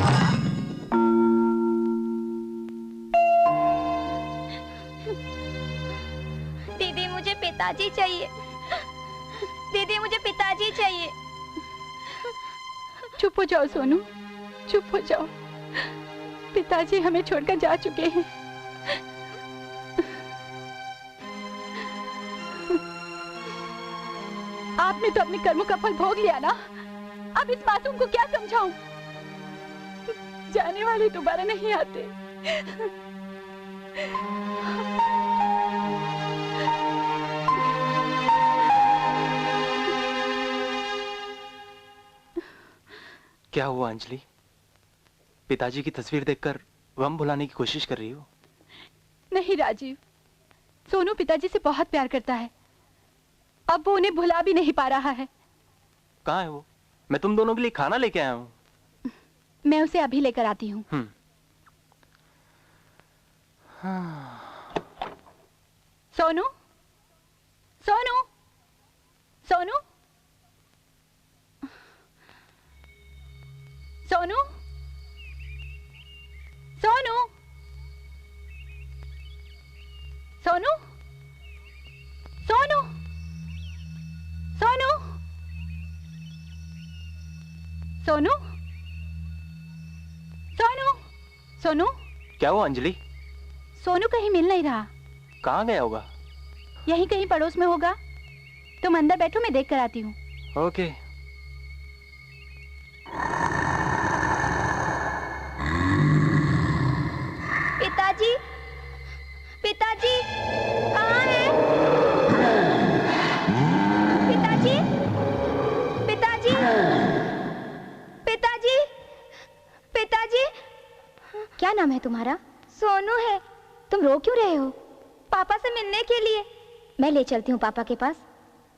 दीदी मुझे पिताजी चाहिए। दीदी मुझे पिताजी चाहिए। चुप हो जाओ सोनू, चुप हो जाओ। पिताजी हमें छोड़कर जा चुके हैं। आपने तो अपने कर्मों का फल भोग लिया ना। अब इस मासूम को क्या समझाऊं? जाने वाले दोबारा नहीं आते। क्या हुआ अंजलि? पिताजी की तस्वीर देखकर गम भुलाने की कोशिश कर रही हो? नहीं राजीव, सोनू पिताजी से बहुत प्यार करता है। अब वो उन्हें भुला भी नहीं पा रहा है। कहाँ है वो? मैं तुम दोनों के लिए खाना लेके आया हूँ। मैं उसे अभी लेकर आती हूँ। सोनू, सोनू, सोनू, सोनू, सोनू, सोनू, सोनू, सोनू, सोनू, सोनू, सोनू। क्या हुआ अंजलि? सोनू कहीं मिल नहीं रहा। कहाँ गया होगा? यहीं कहीं पड़ोस में होगा। तुम अंदर बैठो, मैं देख कर आती हूँ। ओके। पिताजी, पिताजी, कहाँ हैं? पिताजी, पिताजी, पिताजी, पिताजी। क्या नाम है तुम्हारा? सोनू है। तुम रो क्यों रहे हो? पापा से मिलने के लिए। मैं ले चलती हूँ पापा के पास।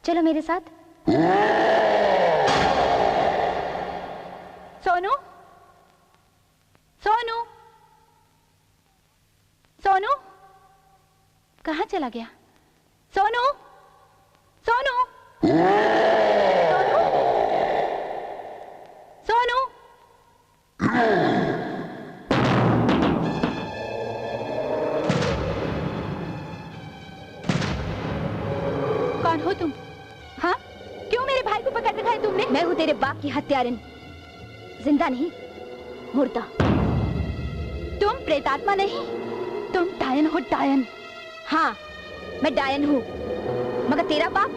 चलो मेरे साथ। सोनू, सोनू, सोनू, कहाँ चला गया? सोनू, सोनू, सोनू, सोनू। कौन हो तुम? हाँ, क्यों मेरे भाई को पकड़ रखा है तुमने? बाप की हत्यारिन, जिंदा नहीं, मुर्दा। तुम प्रेतात्मा नहीं, तुम डायन हो, डायन। हाँ, मैं डायन हूँ, मगर तेरा बाप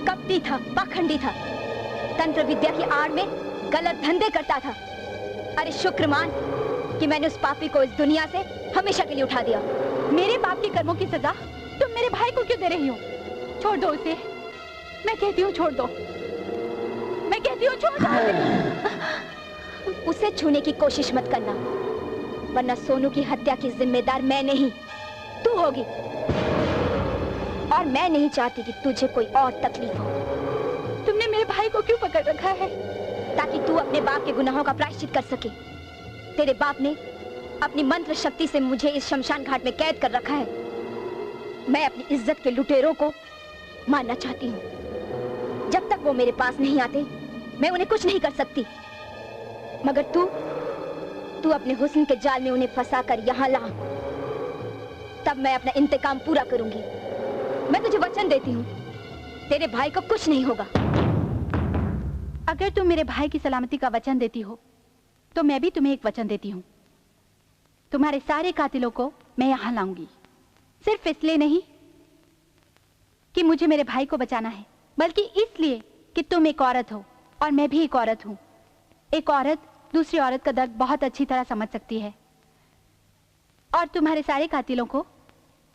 कपटी था, पाखंडी था, तंत्र विद्या की आड़ में गलत धंधे करता था। अरे शुक्र मान कि मैंने उस पापी को इस दुनिया से हमेशा के लिए उठा दिया। मेरे पाप के कर्मों की सजा तुम मेरे भाई को क्यों दे रही हो? छोड़ दो उसे, मैं कहती हूँ छोड़ दो, मैं कहती हूँ छोड़ दो। उसे छूने की कोशिश मत करना, वरना सोनू की हत्या की जिम्मेदार मैं नहीं, तू होगी। और मैं नहीं चाहती कि तुझे कोई और तकलीफ हो। तुमने मेरे भाई को क्यों पकड़ रखा है? ताकि तू अपने बाप के गुनाहों का प्रायश्चित कर सके। तेरे बाप ने अपनी मंत्र शक्ति से मुझे इस शमशान घाट में कैद कर रखा है। मैं अपनी इज्जत के लुटेरों को मारना चाहती हूँ। जब तक वो मेरे पास नहीं आते, मैं उन्हें कुछ नहीं कर सकती। मगर तू अपने हुस्न के जाल में उन्हें फंसाकर यहाँ ला, तब मैं अपना इंतकाम पूरा करूंगी। मैं तुझे वचन देती हूँ, तेरे भाई को कुछ नहीं होगा। अगर तुम मेरे भाई की सलामती का वचन देती हो, तो मैं भी तुम्हें एक वचन देती हूँ। तुम्हारे सारे कातिलों को मैं यहाँ लाऊंगी, सिर्फ इसलिए नहीं कि मुझे मेरे भाई को बचाना है, बल्कि इसलिए कि तुम एक औरत हो और मैं भी एक औरत हूँ। एक औरत दूसरी औरत का दर्द बहुत अच्छी तरह समझ सकती है, और तुम्हारे सारे कातिलों को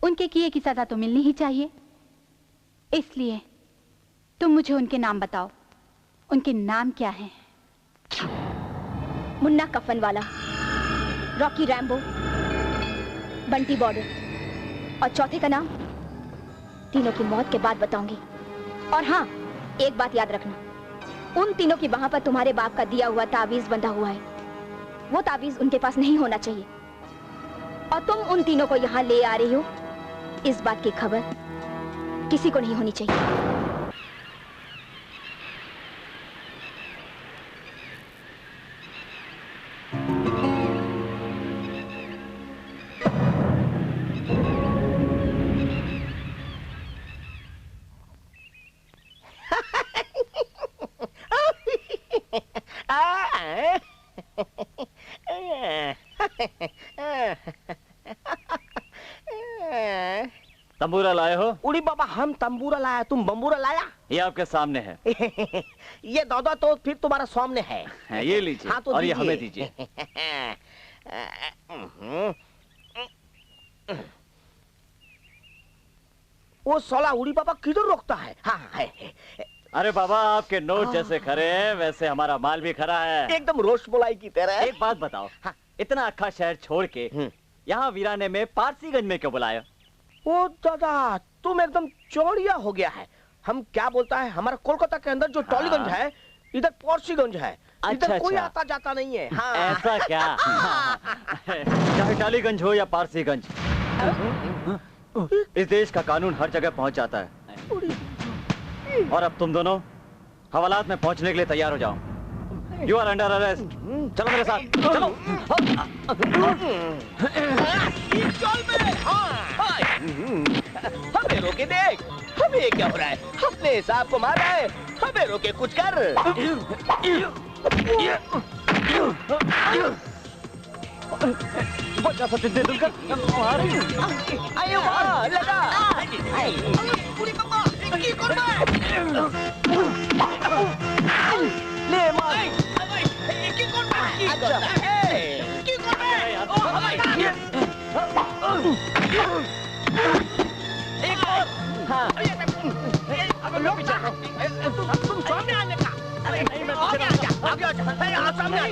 उनके किए की सजा तो मिलनी ही चाहिए। इसलिए तुम मुझे उनके नाम बताओ। उनके नाम क्या हैं? मुन्ना कफन वाला, रॉकी रैम्बो, बंटी बॉर्डर, और चौथे का नाम तीनों की मौत के बाद बताऊंगी। और हाँ, एक बात याद रखना, उन तीनों की वहां पर तुम्हारे बाप का दिया हुआ ताबीज बंधा हुआ है। वो ताबीज उनके पास नहीं होना चाहिए, और तुम उन तीनों को यहाँ ले आ रही हो, इस बात की खबर किसी को नहीं होनी चाहिए। तंबूरा लाए हो? उड़ी बाबा, हम तंबूरा लाया, तुम बम्बूरा लाया? ये आपके सामने है। ये दादा तो फिर तुम्हारा सामने है। ये लीजिए। हाँ, तो और ये हमें दीजिए। वो साला उड़ी बाबा किधर रोकता है? हाँ है। अरे बाबा, आपके नोट जैसे खरे हैं वैसे हमारा माल भी खरा है, एकदम रोश मलाई की तरह। एक बात बताओ, इतना अक्खा शहर छोड़ के यहाँ वीराने में पारसीगंज में क्यों बुलाया? ओ दादा, तुम एकदम चौड़िया हो गया है। हम क्या बोलता है, हमारा कोलकाता के अंदर जो टॉलीगंज है, इधर पारसीगंज है। इधर कोई आता जाता नहीं है। हाँ। ऐसा क्या? चाहे टॉलीगंज हो या पारसीगंज, इस देश का कानून हर जगह पहुंच जाता है। और अब तुम दोनों हवालात में पहुंचने के लिए तैयार हो जाओ। You are under arrest. चलो मेरे साथ, चलो। हमें रोके देख, हमें क्या हो रहा है? अपने हिसाब को मार रहा है, हमें रोके कुछ कर। सचिन तेंदुलकर, आयो लगा। ले मार। एक और। हाँ। तुम सामने आने का। अरे नहीं, मैं आगे आ जा। सामने आ।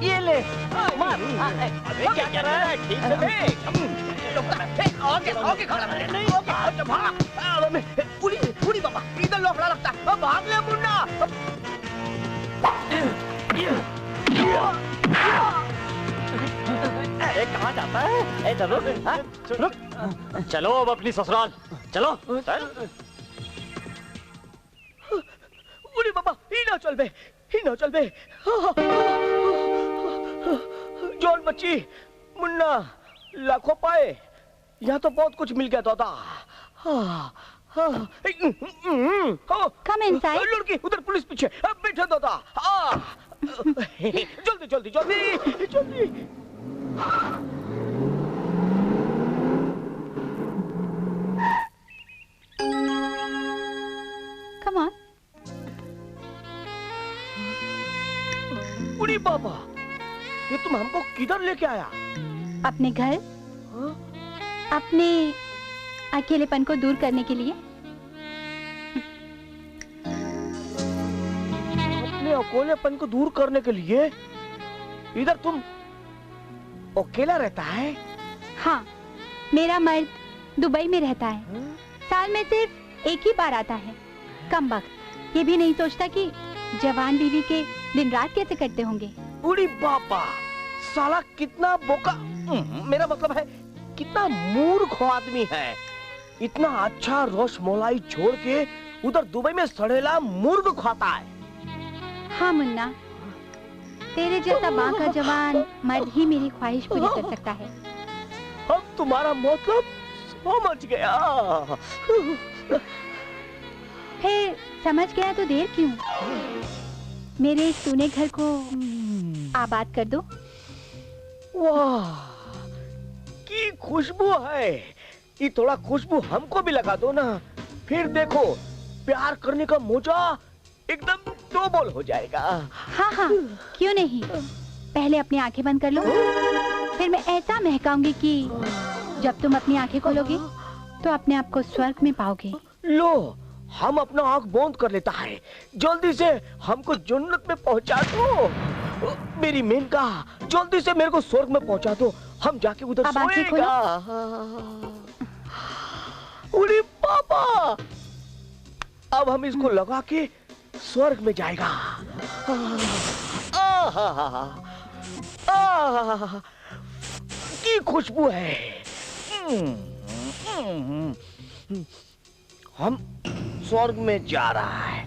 ये ले मार। क्या कर रहा है? ठीक से देख। आगे खड़ा है। नहीं आगे भाग। उड़ी बाबा, इधर लौकड़ा लगता है। भाग ले मुन्ना। कहाँ जाता है? रुक। चलो अब अपनी ससुराल चलो। उड़ी बाबा, ही ना चल बे। जॉन बच्ची, मुन्ना, लाखों पाए। यहाँ तो बहुत कुछ मिल गया दादा। Come inside. लड़की उधर पुलिस पीछे। बैठे दादा। जल्दी जल्दी जल्दी जल्दी। Come on. उड़ी बाबा, ये तुम हमको किधर लेके आया? अपने घर, अपने अकेलेपन को दूर करने के लिए। अपने अकेलेपन को दूर करने के लिए? इधर तुम अकेला रहता है? हाँ, मेरा मर्द दुबई में रहता है। साल में सिर्फ एक ही बार आता है। कम वक्त ये भी नहीं सोचता कि जवान बीवी के दिन रात कैसे कटते होंगे। उड़ी बाबा, साला कितना बोका, मेरा मतलब है कितना मूर्ख आदमी है। इतना अच्छा रसमलाई छोड़ के उधर दुबई में सड़ेला मुर्ग खाता है। हाँ मुन्ना, तेरे जैसा बांका जवान मर्द ही मेरी ख्वाहिश पूरी कर सकता है। अब तुम्हारा मतलब समझ गया। फिर समझ गया तो देर क्यों? मेरे सूने घर को आबाद कर दो। वाह, की खुशबू है। ये थोड़ा खुशबू हमको भी लगा दो ना, फिर देखो प्यार करने का मजा एकदम डबल हो जाएगा। हाँ हाँ, क्यों नहीं। पहले अपनी आंखें बंद कर लो, फिर मैं ऐसा महकाऊंगी कि जब तुम अपनी आंखें खोलोगे तो अपने आप को स्वर्ग में पाओगे। लो, हम अपना आंख बंद कर लेता है। जल्दी से हमको जन्नत में पहुंचा दो। मेरी मेनका, जल्दी से मेरे को स्वर्ग में पहुंचा दो। हम जाके उधर सोएगा। उड़ी पापा, अब हम इसको लगा के स्वर्ग में जाएगा। की खुशबू है। हम स्वर्ग में जा रहा है।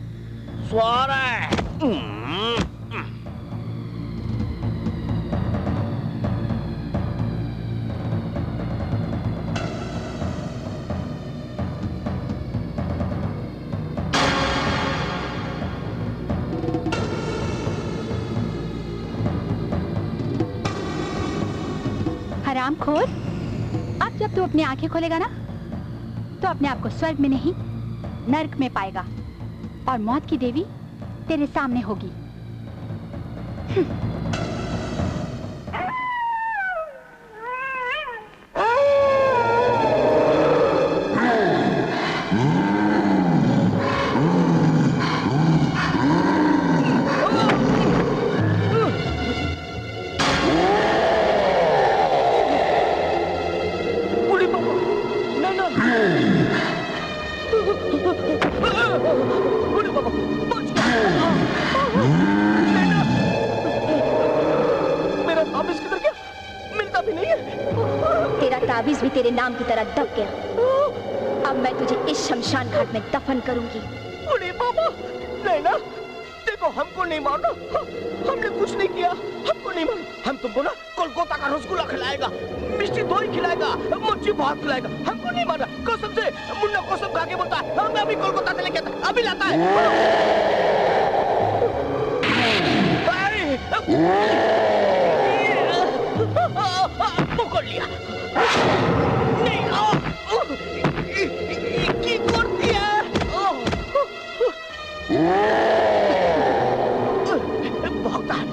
स्वर्ग। हरामखोर, अब जब तू अपनी आंखें खोलेगा ना तो अपने आप को स्वर्ग में नहीं नर्क में पाएगा, और मौत की देवी तेरे सामने होगी। मेरा ताबीज किधर गया? मिलता भी नहीं है। तेरा ताबीज भी तेरे नाम की तरह दब गया। अब मैं तुझे इस शमशान घाट में दफन करूंगी। अरे बाबा, नैना, देखो हमको नहीं मारना। हमने कुछ नहीं किया, हमको नहीं मारना। हम तुमको ना कोलकाता का रसगुल्ला खिलाएगा, मिष्टी दही खिलाएगा, मच्छी भात खिलाएगा। हमको नहीं मारना, कसम से। मुन्ना कसम खा के बोलता है, हम अभी कोलकाता से लेके आता, अभी लाता है। पकड़ लिया। नहीं, की करती है। भागता है।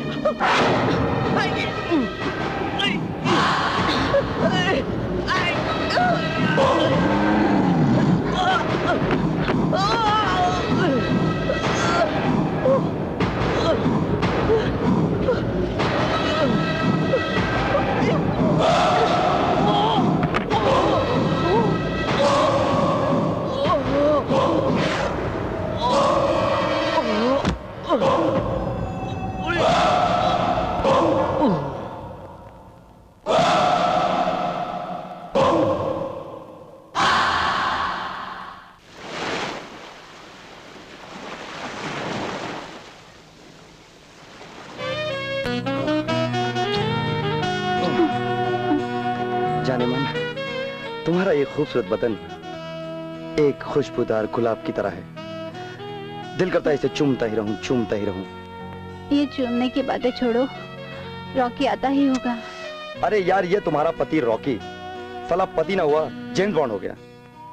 जाने मन, तुम्हारा ये खूबसूरत बदन एक खुशबूदार गुलाब की तरह है। दिल करता है इसे चूमता ही रहूं, चूमता ही रहूं। ये चूमने की बातें छोड़ो, रॉकी आता ही होगा। अरे यार, ये तुम्हारा पति रॉकी साला पति ना हुआ जेम्स बॉन्ड हो गया।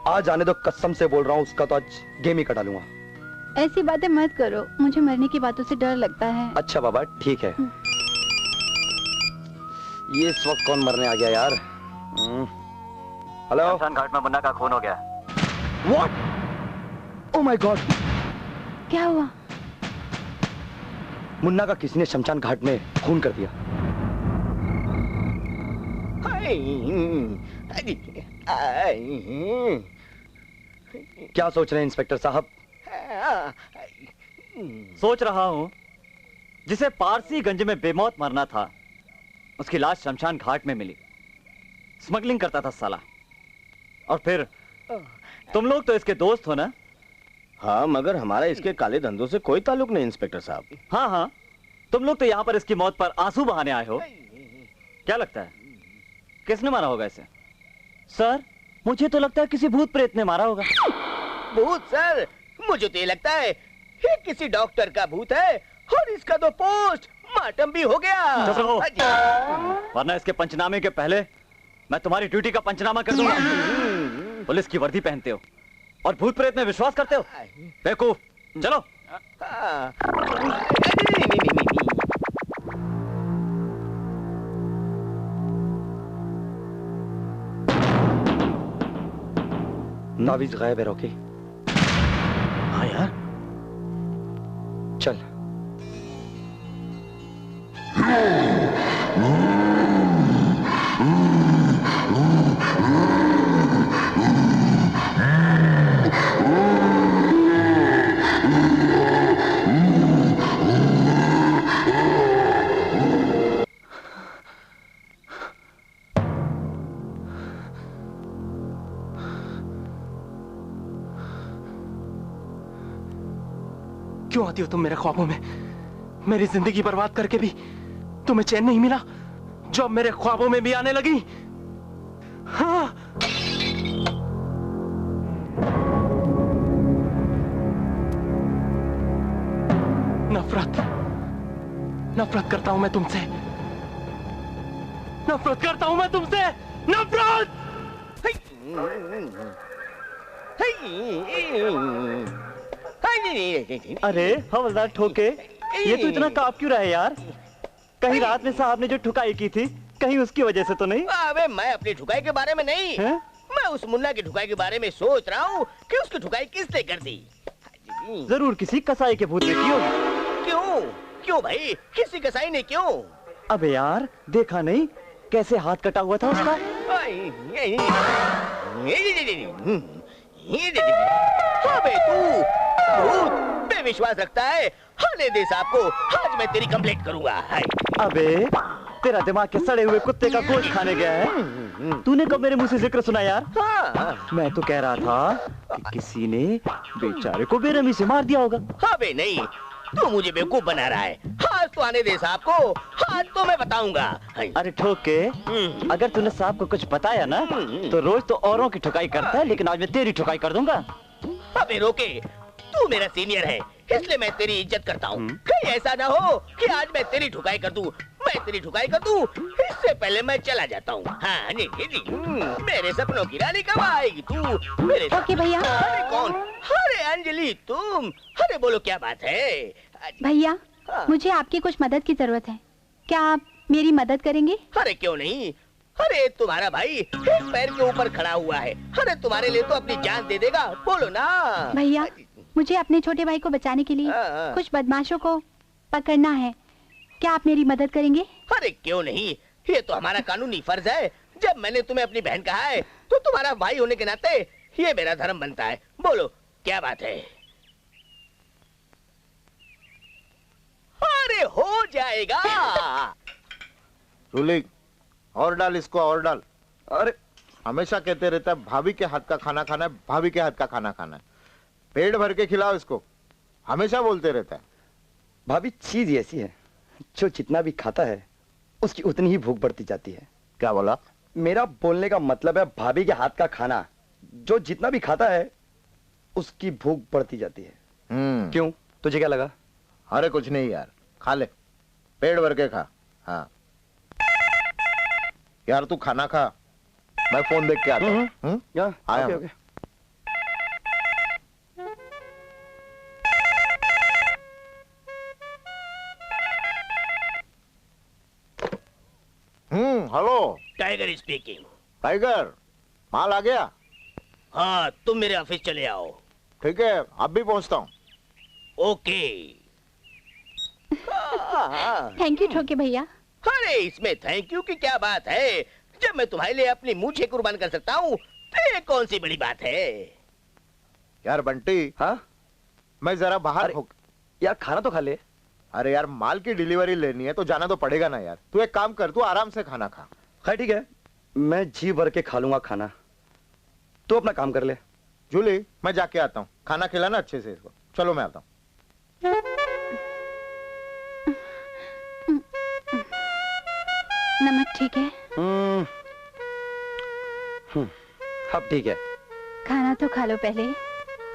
आज आने दो, कसम से बोल रहा हूँ, उसका तो आज गेम ही कटा लूंगा। ऐसी बातें मत करो, मुझे मरने की बातों से डर लगता है। अच्छा बाबा ठीक है। ये इस वक्त कौन मरने आ गया यार? हेलो। शमशान घाट में मुन्ना का खून हो गया। व्हाट? Oh my God! क्या हुआ? मुन्ना का किसी ने शमशान घाट में खून कर दिया। क्या सोच रहे हैं इंस्पेक्टर साहब? सोच रहा हूं, जिसे पारसीगंज में बेमौत मरना था, उसकी लाश शमशान घाट में मिली। स्मगलिंग करता था साला। और फिर तुम लोग तो इसके दोस्त हो ना? हाँ, मगर हमारा इसके काले धंधों से कोई ताल्लुक नहीं इंस्पेक्टर साहब। हाँ हाँ, तुम लोग तो यहाँ पर इसकी मौत पर आंसू बहाने आए हो। क्या लगता है किसने मारा होगा इसे? सर, मुझे तो लगता है किसी भूत प्रेत ने मारा होगा। भूत सर? मुझे तो ये लगता है ये किसी डॉक्टर का भूत है और इसका तो पोस्ट मार्टम भी हो गया। चुप रहो, वरना इसके पंचनामे के पहले मैं तुम्हारी ड्यूटी का पंचनामा कर दूंगा। पुलिस की वर्दी पहनते हो और भूत प्रेत में विश्वास करते हो? बेवकूफ, चलो। तावीज़ गायब है रॉकी। हाँ यार, चल। क्यों आती हो तुम मेरे ख्वाबों में? मेरी जिंदगी बर्बाद करके भी तुम्हें चैन नहीं मिला जो अब मेरे ख्वाबों में भी आने लगी? हाँ। नफरत करता हूं मैं तुमसे। नफरत करता हूं मैं तुमसे। नफरत! अरे हवलदार ठोके, ये तो इतना कांप क्यों रहा है यार? कहीं रात में साहब ने जो ठुकाई की थी, कहीं उसकी वजह से तो नहीं? अबे मैं अपनी ठुकाई के बारे में नहीं है? मैं उस मुन्ना की ठुकाई के बारे में सोच रहा हूँ कि उसकी ठुकाई किसने कर दी। जरूर किसी कसाई के भूत ने की होगी। क्यों क्यों भाई, किसी कसाई ने क्यों? अबे यार, देखा नहीं कैसे हाथ कटा हुआ था उसका? अबे तू भूत पे विश्वास रखता है? आने दे साहब को, आज मैं तेरी कंप्लेंट करूंगा। अबे तेरा दिमाग के सड़े हुए कुत्ते का गोश्त खाने गया है? तूने कब मेरे मुंह से जिक्र सुना यार? मैं तो कह रहा था कि किसी ने बेचारे को बेरहमी से मार दिया होगा। अबे नहीं, तू मुझे बेवकूफ बना रहा है। आज तो आने दे साहब को, आज तो मैं बताऊंगा। अरे ठोके, अगर तूने साहब को कुछ बताया ना तो रोज तो औरों की ठुकाई करता है, लेकिन आज मैं तेरी ठुकाई कर दूंगा। अबे रोके, तू मेरा सीनियर है इसलिए मैं तेरी इज्जत करता हूँ। कहीं ऐसा ना हो कि आज मैं तेरी ठुकाई कर दूं। मैं तेरी ठुकाई कर दूं इससे पहले मैं चला जाता हूँ। हाँ, मेरे सपनों की रानी कब आएगी तू? मेरे ओके भैया। अरे कौन? अरे अंजलि तुम? अरे बोलो क्या बात है? भैया, मुझे आपकी कुछ मदद की जरूरत है, क्या आप मेरी मदद करेंगे? अरे क्यों नहीं। अरे तुम्हारा भाई एक पैर के ऊपर खड़ा हुआ है। अरे तुम्हारे लिए तो अपनी जान दे देगा, बोलो ना। भैया, मुझे अपने छोटे भाई को बचाने के लिए कुछ बदमाशों को पकड़ना है, क्या आप मेरी मदद करेंगे? अरे क्यों नहीं, ये तो हमारा कानूनी फर्ज है। जब मैंने तुम्हें अपनी बहन कहा है तो तुम्हारा भाई होने के नाते ये मेरा धर्म बनता है। बोलो क्या बात है? अरे हो जाएगा। रूलिंग, और डाल इसको, और डाल। अरे हमेशा कहते रहता है भाभी के हाथ का खाना खाना है, भाभी के हाथ का खाना खाना है। पेट भर के खिलाओ इसको, हमेशा बोलते रहता है। भाभी चीज ऐसी है, जो जितना भी खाता है उसकी उतनी ही भूख बढ़ती जाती है। क्या बोला? मेरा बोलने का मतलब है भाभी के हाथ का खाना जो जितना भी खाता है उसकी भूख बढ़ती जाती है। क्यों, तुझे क्या लगा? अरे कुछ नहीं यार, खा ले, पेट भर के खा। हाँ यार तू खाना खा, मैं फोन देख के आता हूँ। आया okay, okay. Hello Tiger speaking. Tiger, माल आ गया? हाँ, तुम मेरे ऑफिस चले आओ। ठीक है, अब भी पहुंचता हूँ। ओके। थैंक यू ठोके भैया। अरे इसमें थैंक यू की क्या बात है, जब मैं तुम्हारे लिए अपनी मूछें कुर्बान कर सकता हूँ तो ये कौन सी बड़ी बात है। यार बंटी, हाँ मैं जरा बाहर यार खाना तो खा ले। अरे यार माल की डिलीवरी लेनी है तो जाना तो पड़ेगा ना यार। तू एक काम कर, तू आराम से खाना खा। खैर ठीक है, मैं जी भर के खा लूंगा खाना, तू अपना काम कर ले। जूली, मैं जाके आता हूँ, खाना खिलाना अच्छे से इसको। चलो मैं आता हूँ। नमक ठीक है? अब ठीक है। खाना तो खा लो पहले।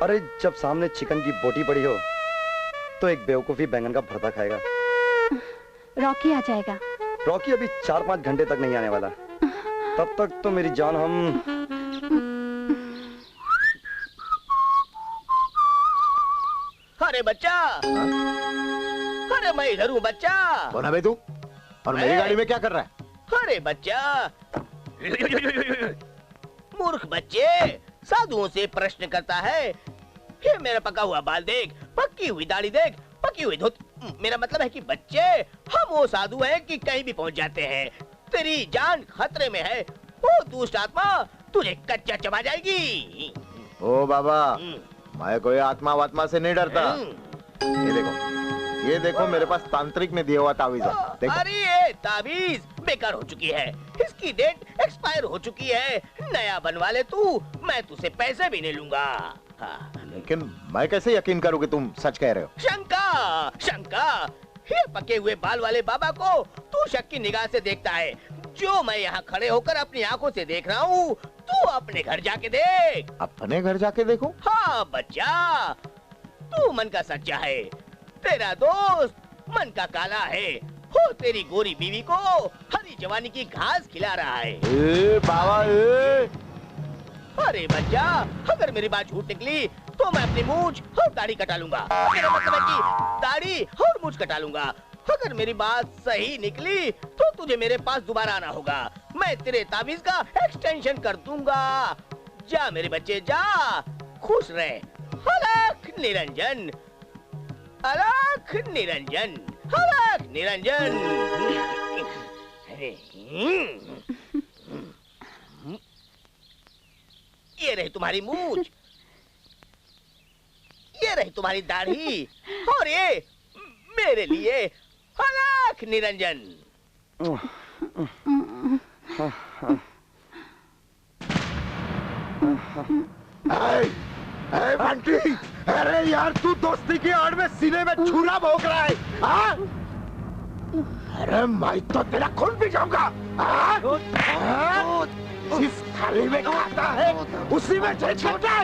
अरे जब सामने चिकन की बोटी पड़ी हो तो एक बेवकूफी बैंगन का भरता खाएगा। रॉकी आ जाएगा। रॉकी अभी 4-5 घंटे तक नहीं आने वाला, तब तक तो मेरी जान हम। अरे बच्चा, अरे मैं इधर हूँ बच्चा। कौन है बे तू, और मेरी गाड़ी में क्या कर रहा है? अरे बच्चा, मूर्ख बच्चे, साधुओं से प्रश्न करता है। ये मेरा पका हुआ बाल देख, पक्की हुई दाढ़ी देख, पकी हुई धोती। मेरा मतलब है कि बच्चे, हम वो साधु हैं कि कहीं भी पहुंच जाते हैं। तेरी जान खतरे में है, वो दुष्ट आत्मा तुझे कच्चा चबा जाएगी। ओ बाबा, मैं कोई आत्मा वात्मा से नहीं डरता। ये देखो मेरे पास तांत्रिक ने दिया हुआ तावीज है, देखो। अरे ये तावीज बेकार हो चुकी है, इसकी डेट एक्सपायर हो चुकी है। नया बनवा ले तू, मैं तुझसे पैसे भी नहीं लूंगा। हाँ। लेकिन मैं कैसे यकीन करूं कि तुम सच कह रहे हो? शंका, शंका, ये पके हुए बाल वाले बाबा को तू शक की निगाह से देखता है। जो मैं यहाँ खड़े होकर अपनी आंखों से देख रहा हूँ, तू अपने घर जाके देख। अपने घर जाके देखो? हाँ बच्चा, तू मन का सच्चा है, तेरा दोस्त मन का काला है। वो तेरी गोरी बीवी को हरी जवानी की घास खिला रहा है। ए बाबा, अरे बच्चा, अगर मेरी बात झूठ निकली तो मैं अपनी मूंछ और दाढ़ी कटा लूंगा। मेरा मतलब है कि दाढ़ी और मूंछ कटा लूंगा। अगर मेरी बात सही निकली तो तुझे मेरे पास दोबारा आना होगा, मैं तेरे ताबीज का एक्सटेंशन कर दूंगा। जा मेरे बच्चे जा, खुश रहे। अलख निरंजन, अलख निरंजन, अलख निरंजन। ये रही तुम्हारी मूंछ, ये रही तुम्हारी दाढ़ी, और ये मेरे लिए अलख निरंजन। बंटी, अरे यार तू दोस्ती की आड़ में सीने में छुरा भोंक रहा है। हाँ? अरे मैं तो तेरा खून पी जाऊंगा। जिस थाली में खाता है उसी में छेद करता है।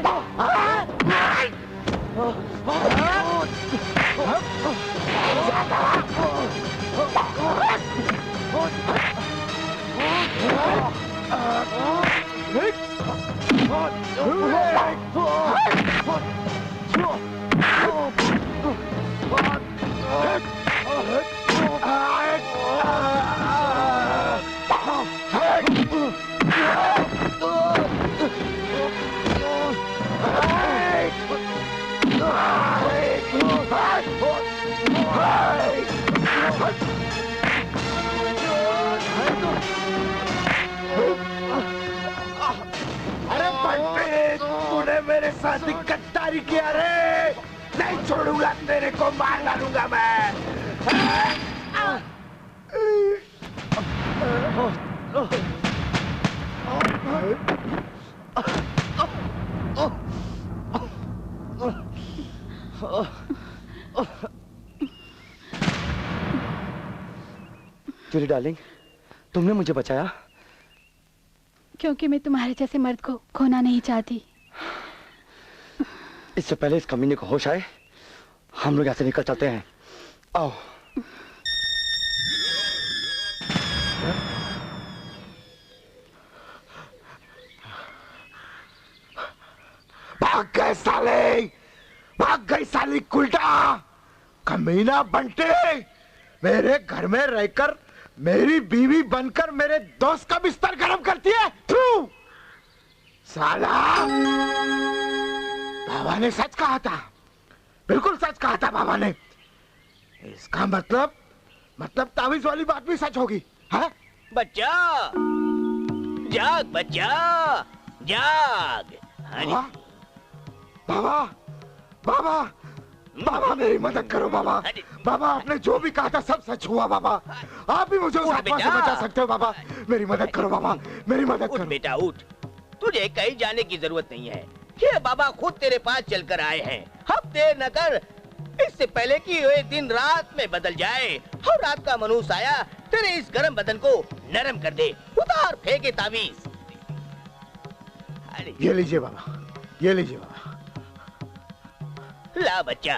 अरे बंटे, तूने मेरे साथ गद्दारी किया रे, नहीं छोड़ूंगा तेरे को, मार डालूंगा मैं। जूली डार्लिंग, तुमने मुझे बचाया। क्योंकि मैं तुम्हारे जैसे मर्द को खोना नहीं चाहती। इससे पहले इस कमीने को होश आए, हम लोग यहाँ से निकल चलते हैं। आओ। भाग गए साले, भाग गई साली कुल्टा, कमीना बंटे, मेरे घर में रहकर मेरी बीवी बनकर मेरे दोस्त का बिस्तर गरम करती है। तू साला, बाबा ने सच कहा था, बिल्कुल सच कहा था बाबा ने। इसका मतलब तावीज वाली बात भी सच होगी। हाँ बच्चा, जाग बच्चा, जाग। बाबा, बाबा, बाबा, बाबा मेरी मदद करो बाबा। बाबा आपने जो भी कहा था सब सच हुआ बाबा। आप भी मुझे उस आत्मा से बचा सकते हो बाबा। मेरी मदद करो बाबा, मेरी मदद करो। उठ बेटा उठ, तुझे कहीं जाने की जरूरत नहीं है। ये बाबा खुद तेरे पास चलकर आए हैं। अब देर न कर, इससे पहले कि ये दिन रात में बदल जाए और रात का मनूस आया तेरे इस गर्म बदन को नरम कर दे। उतार फेंके तावीज। ये लीजिए बाबा, ये लीजिए बाबा। ला बच्चा,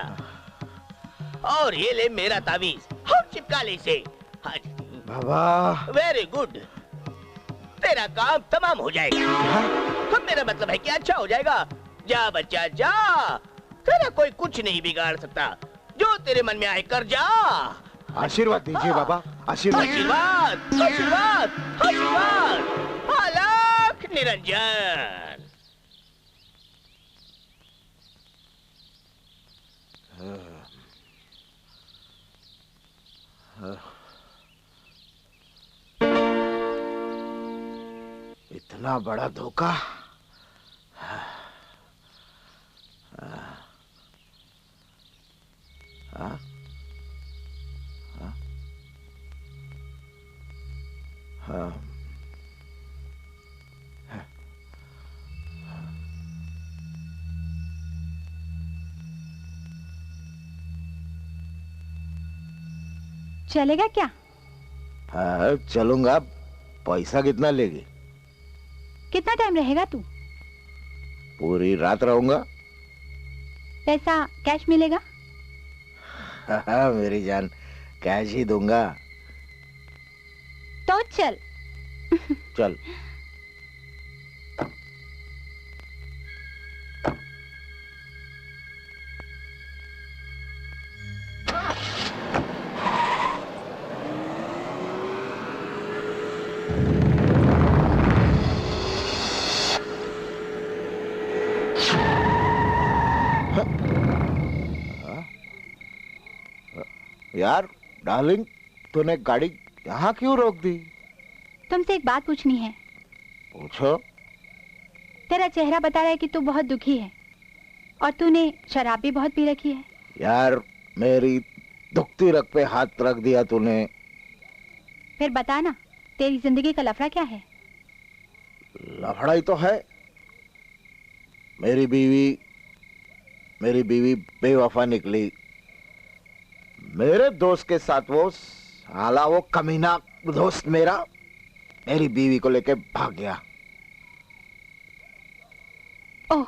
और ये ले मेरा तावीज और चिपका ले इसे। बाबा वेरी गुड, तेरा काम तमाम हो जाएगा। तो मेरा मतलब है कि अच्छा हो जाएगा। जा बच्चा जा, तेरा कोई कुछ नहीं बिगाड़ सकता। जो तेरे मन में आए कर जा। आशीर्वाद दीजिए बाबा, आशीर्वाद। आशीर्वाद, आशीर्वाद, आशीर्वाद। अलख निरंजन। इतना बड़ा धोखा। चलेगा क्या? हाँ चलूंगा। पैसा कितना लेगी? कितना टाइम रहेगा तू? पूरी रात रहूंगा। पैसा कैश मिलेगा? हाँ मेरी जान, कैश ही दूंगा। तो चल। चल। यार डार्लिंग, तूने गाड़ी यहाँ क्यों रोक दी? तुमसे एक बात पूछनी है। पूछो। तेरा चेहरा बता रहा है कि तू बहुत दुखी है और तूने शराब भी बहुत पी रखी है। यार मेरी दुखती रग पे हाथ रख दिया तूने। फिर बता ना, तेरी जिंदगी का लफड़ा क्या है? लफड़ा ही तो है। मेरी बीवी बेवफा निकली। मेरे दोस्त के साथ वो साला, वो कमीना दोस्त मेरा मेरी बीवी को लेके भाग गया। Oh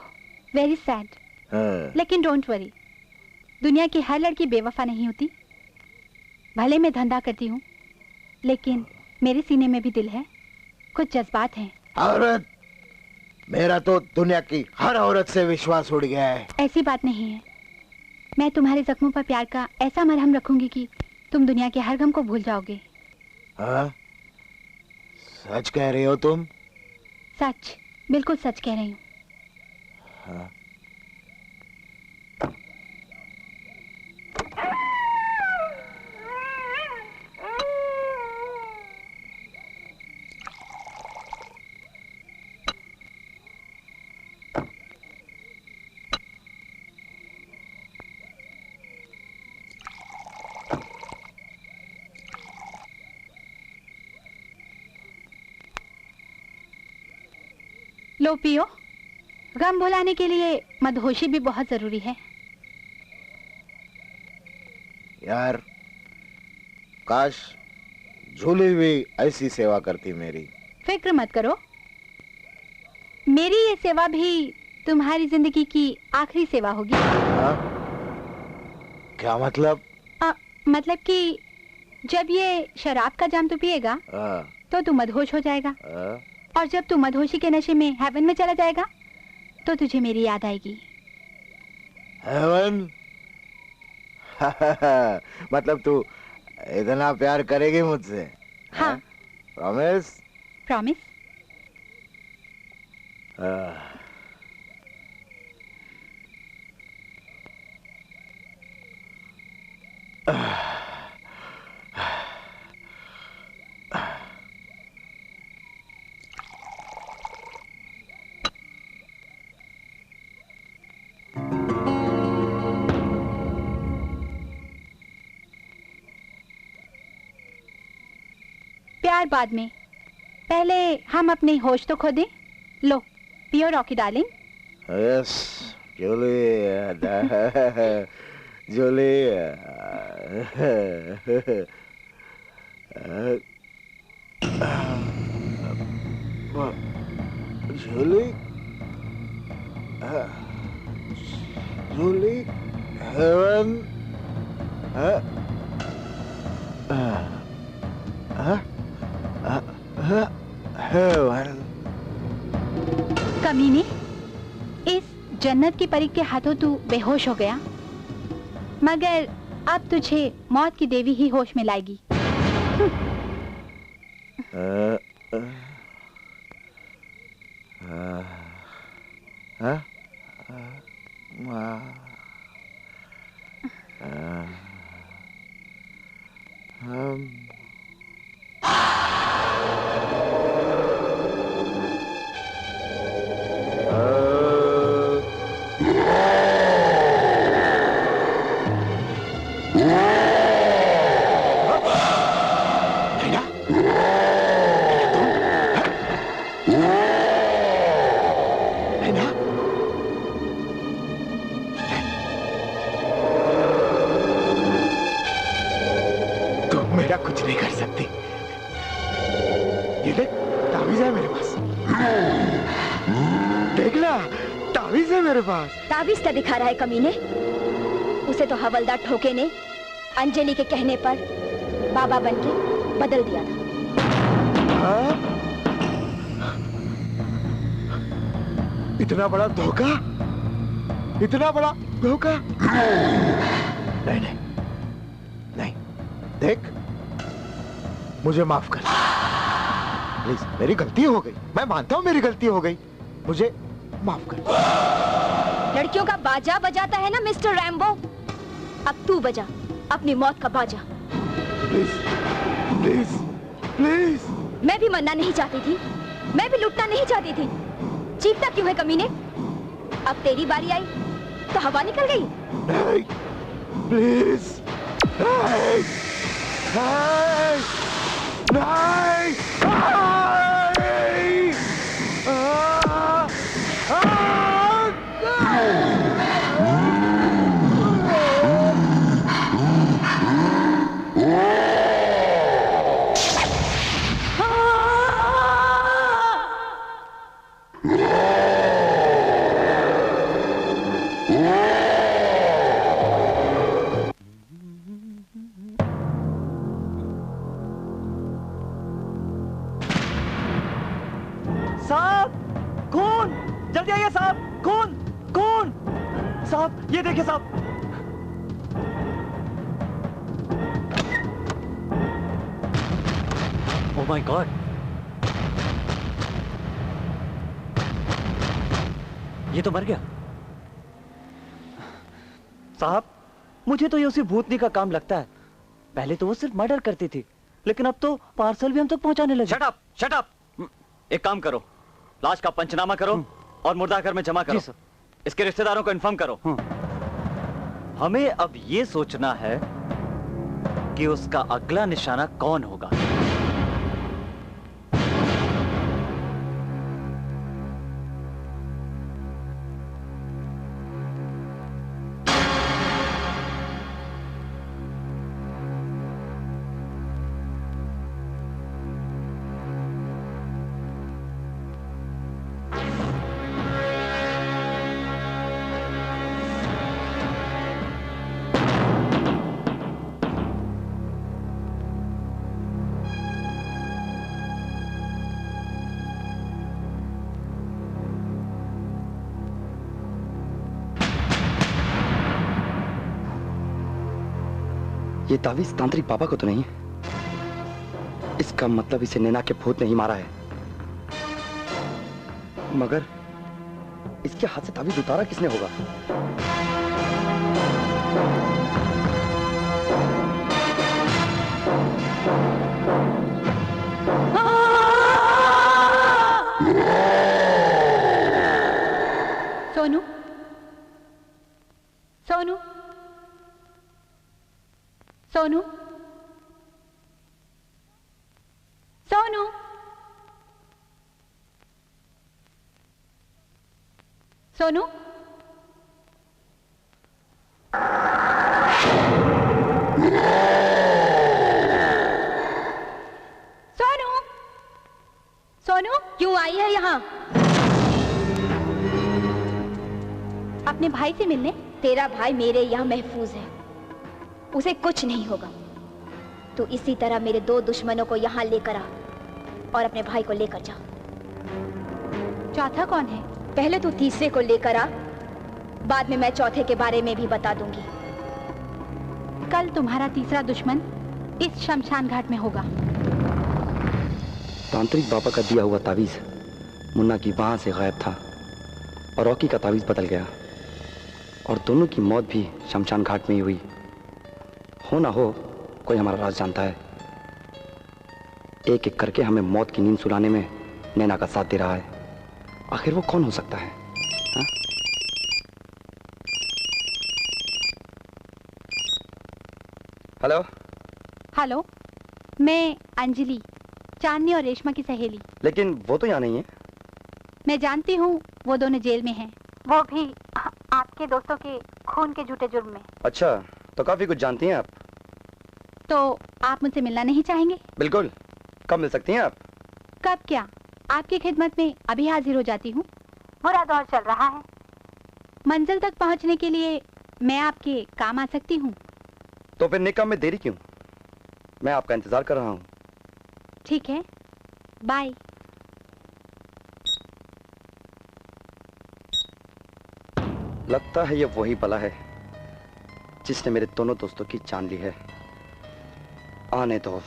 very sad. लेकिन डोंट वरी, दुनिया की हर लड़की बेवफा नहीं होती। भले मैं धंधा करती हूँ, लेकिन मेरे सीने में भी दिल है, कुछ जज्बात हैं। औरत, मेरा तो दुनिया की हर औरत से विश्वास उड़ गया है। ऐसी बात नहीं है। मैं तुम्हारे जख्मों पर प्यार का ऐसा मरहम रखूंगी कि तुम दुनिया के हर गम को भूल जाओगे। हाँ? सच कह रही हो तुम? सच, बिल्कुल सच कह रही हूँ। हाँ? लो पियो। गम भुलाने के लिए मदहोशी भी बहुत जरूरी है। यार काश झूली भी ऐसी सेवा करती मेरी। फिक्र मत करो, मेरी ये सेवा भी तुम्हारी जिंदगी की आखिरी सेवा होगी। क्या मतलब? मतलब कि जब ये शराब का जाम तू पिएगा तो तू मदहोश हो जाएगा, और जब तू मदहोशी के नशे में हेवन में चला जाएगा तो तुझे मेरी याद आएगी। हेवन? मतलब तू इतना प्यार करेगी मुझसे? हाँ। प्रॉमिस? प्रॉमिस। प्यार बाद में, पहले हम अपने होश तो खो दें। लो पियो Rocky darling. Yes Juliet, Juliet, Julie, Julie, heaven, heaven. कमीने, इस जन्नत की परी के हाथों तू बेहोश हो गया, मगर अब तुझे मौत की देवी ही होश में लाएगी। कुछ नहीं कर सकती। ये देख, तावीज़ है मेरे पास। देख ना, तावीज़ है मेरे पास। तावीज़ क्या दिखा रहा है कमीने? उसे तो हवलदार ठोके ने अंजलि के कहने पर बाबा बनके बदल दिया था। इतना बड़ा धोखा, इतना बड़ा धोखा। नहीं नहीं नहीं, देख मुझे माफ कर प्लीज, मेरी गलती हो गई, मैं मानता हूँ मेरी गलती हो गई, मुझे माफ कर। लड़कियों का बाजा बजाता है ना मिस्टर रैम्बो, अब तू बजा अपनी मौत का बाजा। Please please please. मैं भी मरना नहीं चाहती थी, मैं भी लुटना नहीं चाहती थी। चीखता क्यों है कमीने? अब तेरी बारी आई तो हवा निकल गई। नहीं प्लीज, नहीं नहीं नहीं, जल्दी आइए साहब, खून खून साहब, ये देखिए साहब। ओह माय गॉड, ये तो मर गया साहब। मुझे तो ये उसी भूतनी का काम लगता है। पहले तो वो सिर्फ मर्डर करती थी, लेकिन अब तो पार्सल भी हम तक पहुंचाने लगी। Shut up, shut up. एक काम करो, लाश का पंचनामा करो और मुर्दाघर में जमा करो। इसके रिश्तेदारों को इन्फॉर्म करो। हमें अब ये सोचना है कि उसका अगला निशाना कौन होगा। ये तावीज तांत्रिक पापा को तो नहीं है? इसका मतलब इसे नैना के भूत ने ही मारा है। मगर इसके हाथ से तावीज उतारा किसने होगा? सोनू, सोनू, सोनू, सोनू, सोनू, सोनू, सोनू, क्यों आई है यहाँ? अपने भाई से मिलने? तेरा भाई मेरे यहाँ महफूज है, उसे कुछ नहीं होगा। तू इसी तरह मेरे दो दुश्मनों को यहाँ लेकर आ और अपने भाई को लेकर जा। चौथा कौन है? पहले तू तीसरे को लेकर आ, बाद में मैं चौथे के बारे में भी बता दूंगी। कल तुम्हारा तीसरा दुश्मन इस शमशान घाट में होगा। तांत्रिक बाबा का दिया हुआ तावीज मुन्ना की वहां से गायब था और रॉकी का तावीज बदल गया और दोनों की मौत भी शमशान घाट में ही हुई। हो ना हो कोई हमारा राज जानता है। एक एक करके हमें मौत की नींद सुलाने में नैना का साथ दे रहा है। आखिर वो कौन हो सकता है? हा? हेलो हेलो, मैं अंजलि, चांदनी और रेशमा की सहेली। लेकिन वो तो यहाँ नहीं है। मैं जानती हूँ वो दोनों जेल में हैं, वो भी आपके दोस्तों के खून के झूठे जुर्म में। अच्छा, तो काफी कुछ जानती हैं आप। तो आप मुझसे मिलना नहीं चाहेंगे? बिल्कुल। कब मिल सकती हैं आप? कब क्या, आपकी खिदमत में अभी हाजिर हो जाती हूँ। बुरा दौर चल रहा है, मंजिल तक पहुँचने के लिए मैं आपके काम आ सकती हूँ। तो फिर निकाह में देरी क्यों? मैं आपका इंतजार कर रहा हूँ। ठीक है, बाय। लगता है ये वही बला है जिसने मेरे दोनों दोस्तों की जान ली है। आने दो।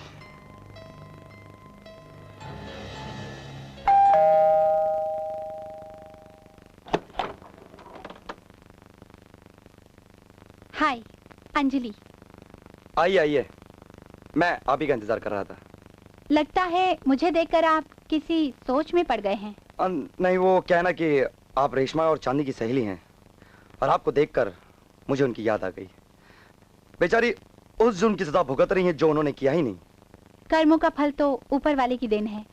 हाय अंजलि। आइए आइए, मैं आप ही का इंतजार कर रहा था। लगता है मुझे देखकर आप किसी सोच में पड़ गए हैं। नहीं, वो क्या है ना कि आप रेशमा और चांदी की सहेली हैं और आपको देखकर मुझे उनकी याद आ गई। बेचारी उस जुर्म की सजा भुगत रही हैं जो उन्होंने किया ही नहीं। कर्मों का फल तो ऊपर वाले की देन है,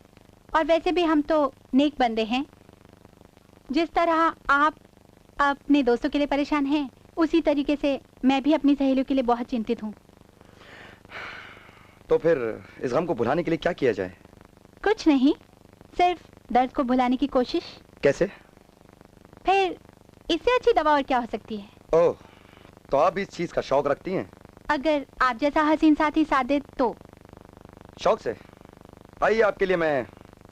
और वैसे भी हम तो नेक बंदे हैं। जिस तरह आप अपने दोस्तों के लिए परेशान हैं, उसी तरीके से मैं भी अपनी सहेलियों के लिए बहुत चिंतित हूँ। तो फिर इस गम को भुलाने के लिए क्या किया जाए? कुछ नहीं, सिर्फ दर्द को भुलाने की कोशिश। कैसे? फिर इससे अच्छी दवा और क्या हो सकती है? ओह, तो आप इस चीज का शौक रखती हैं? अगर आप जैसा हसीन साथी साथ दे तो। शौक से? आइए, आपके लिए मैं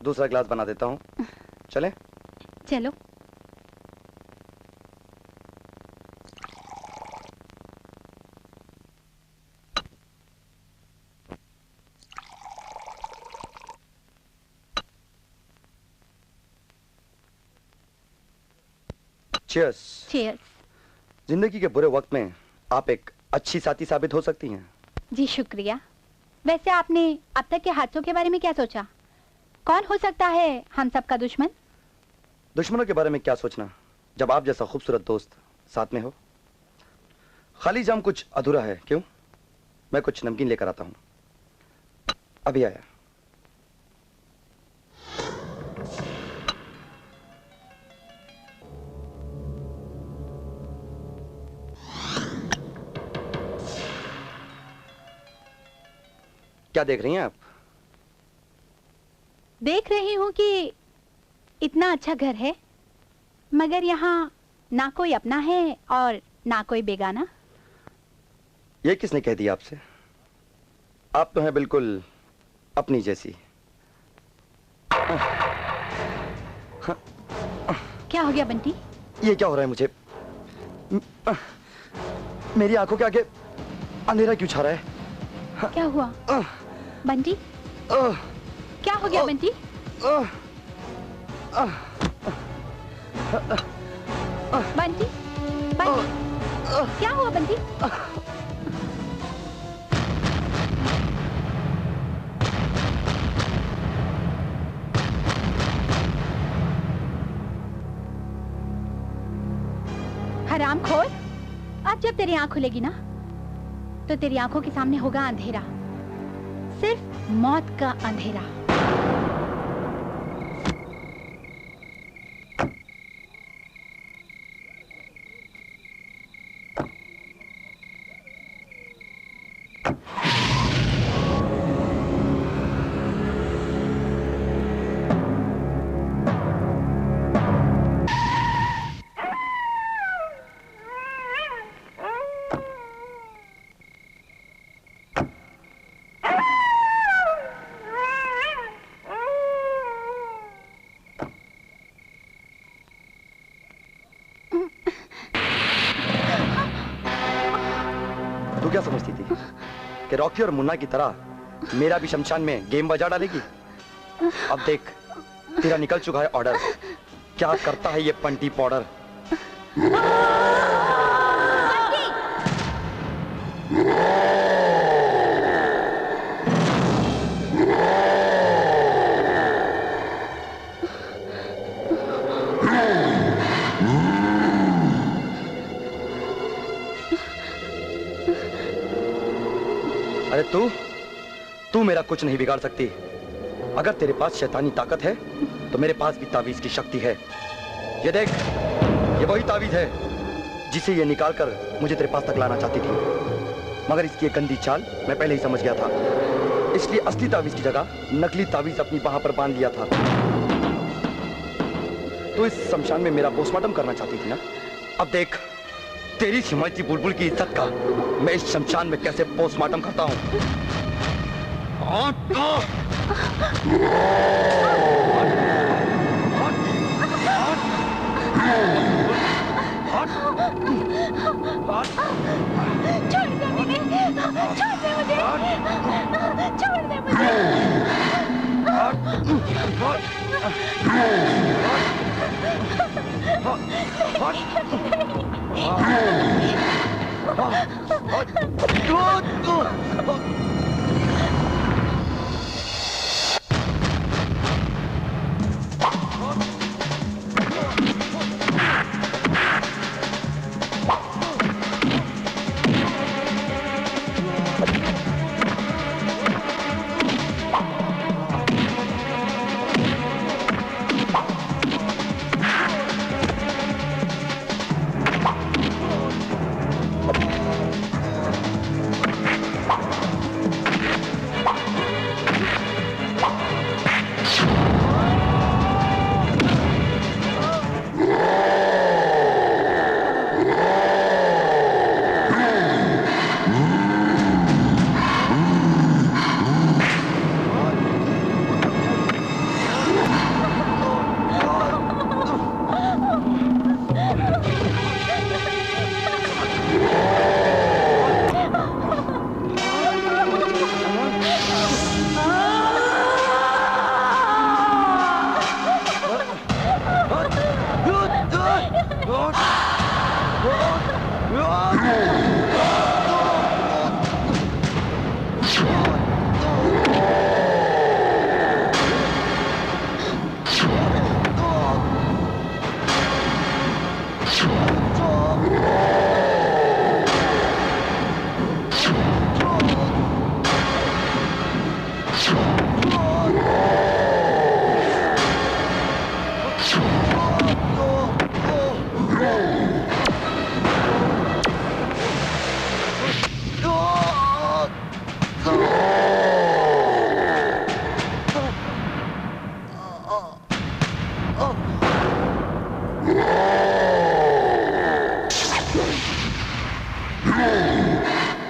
दूसरा गिलास बना देता हूँ। चलें? चलो। Cheers. Cheers. जिंदगी के बुरे वक्त में आप एक अच्छी साथी साबित हो सकती हैं। जी शुक्रिया। वैसे आपने अब तक के हादसों के बारे में क्या सोचा? कौन हो सकता है हम सबका दुश्मन? दुश्मनों के बारे में क्या सोचना, जब आप जैसा खूबसूरत दोस्त साथ में हो। खाली जाम कुछ अधूरा है। क्यों? मैं कुछ नमकीन लेकर आता हूँ। अभी आया। क्या देख रही हैं आप? देख रही हूँ कि इतना अच्छा घर है, मगर यहाँ ना कोई अपना है और ना कोई बेगाना। ये किसने कह दिया आपसे? आप तो हैं बिल्कुल अपनी जैसी। क्या हो गया बंटी? ये क्या हो रहा है मुझे? मेरी आंखों के आगे अंधेरा क्यों छा रहा है? क्या हुआ बंटी? क्या हो गया बंटी? बंटी, क्या हुआ बंटी? हरामखोर, अब जब तेरी आंख खुलेगी ना तो तेरी आंखों के सामने होगा अंधेरा, सिर्फ मौत का अंधेरा। तू क्या समझती थी कि रॉकी और मुन्ना की तरह मेरा भी शमशान में गेम बजा डालेगी? अब देख, तेरा निकल चुका है ऑर्डर। क्या करता है ये पंटी पाउडर? अरे तू मेरा कुछ नहीं बिगाड़ सकती। अगर तेरे पास शैतानी ताकत है तो मेरे पास भी तावीज की शक्ति है। ये देख, ये वही तावीज है जिसे ये निकाल कर मुझे तेरे पास तक लाना चाहती थी, मगर इसकी एक गंदी चाल मैं पहले ही समझ गया था। इसलिए असली तावीज की जगह नकली तावीज अपनी बाह पर बांध लिया था। तो इस शमशान में मेरा पोस्टमार्टम करना चाहती थी ना? अब देख, तेरी हिमायती बुलबुल की इज्जत का मैं इस शमशान में कैसे पोस्टमार्टम करता हूं। छोड़ दे मुझे, छोड़ दे मुझे, छोड़ दे मुझे।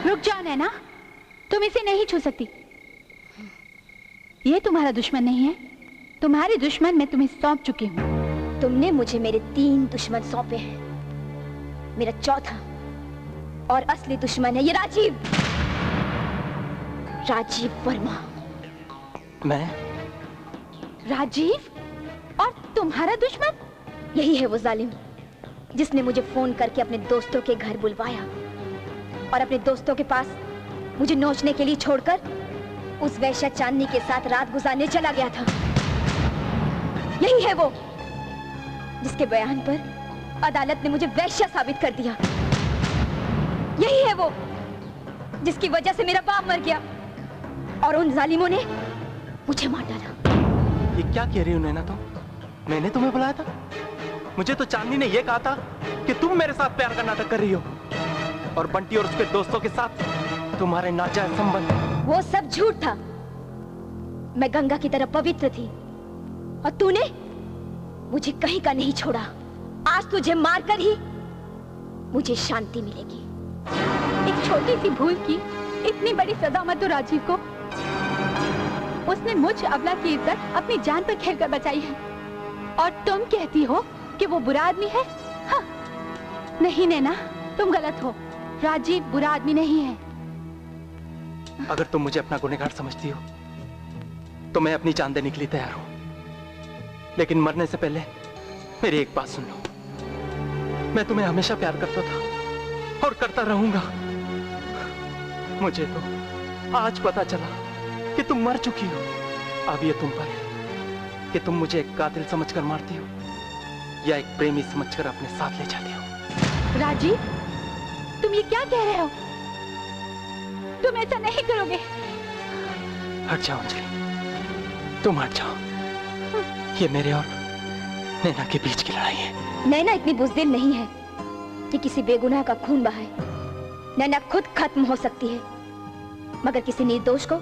रुक जाओ नैना, तुम इसे नहीं छू सकती। ये तुम्हारा दुश्मन नहीं है, तुम्हारे दुश्मन मैं तुम्हें सौंप चुकी हूँ। तुमने मुझे मेरे 3 दुश्मन सौंपे हैं। मेरा चौथा और असली दुश्मन है ये राजीव। राजीव वर्मा। मैं? राजीव? और तुम्हारा दुश्मन? यही है वो जालिम जिसने मुझे फोन करके अपने दोस्तों के घर बुलवाया और अपने दोस्तों के पास मुझे नोचने के लिए छोड़कर उस वैश्या चांदनी के साथ रात गुजारने चला गया था। यही है वो जिसके बयान पर अदालत ने मुझे वैश्या साबित कर दिया। यही है वो जिसकी वजह से मेरा बाप मर गया और उन जालिमों ने मुझे मार डाला। ये क्या कह रही हो नैना तुम? मैंने तुम्हें बुलाया था? मुझे तो चांदनी ने यह कहा था कि तुम मेरे साथ प्यार का नाटक कर रही हो और बंटी और उसके दोस्तों के साथ तुम्हारे नाजायज संबंध। वो सब झूठ था। मैं गंगा की तरह पवित्र थी और तूने मुझे कहीं का नहीं छोड़ा। आज तुझे मारकर ही मुझे शांति मिलेगी। एक छोटी सी भूल की इतनी बड़ी सजा मत दो राजीव को। उसने मुझ अबला की इज्जत अपनी जान पर खेलकर बचाई है और तुम कहती हो कि वो बुरा आदमी है? हाँ। नहीं नैना, तुम गलत हो। राजीव बुरा आदमी नहीं है। अगर तुम मुझे अपना गुनहगार समझती हो तो मैं अपनी जान देने के लिए तैयार हूं, लेकिन मरने से पहले मेरी एक बात सुन लो। मैं तुम्हें हमेशा प्यार करता था और करता रहूंगा। मुझे तो आज पता चला कि तुम मर चुकी हो। अब ये तुम पर है कि तुम मुझे एक कातिल समझकर मारती हो या एक प्रेमी समझकर अपने साथ ले जाती हो। राजीव, तुम ये क्या कह रहे हो? तुम ऐसा नहीं करोगे। हट जाओ अंजलि, तुम हट जाओ। ये मेरे और नैना के बीच की लड़ाई है। नैना इतनी बुज़दिल नहीं है कि किसी बेगुनाह का खून बहाए। नैना खुद खत्म हो सकती है मगर किसी निर्दोष को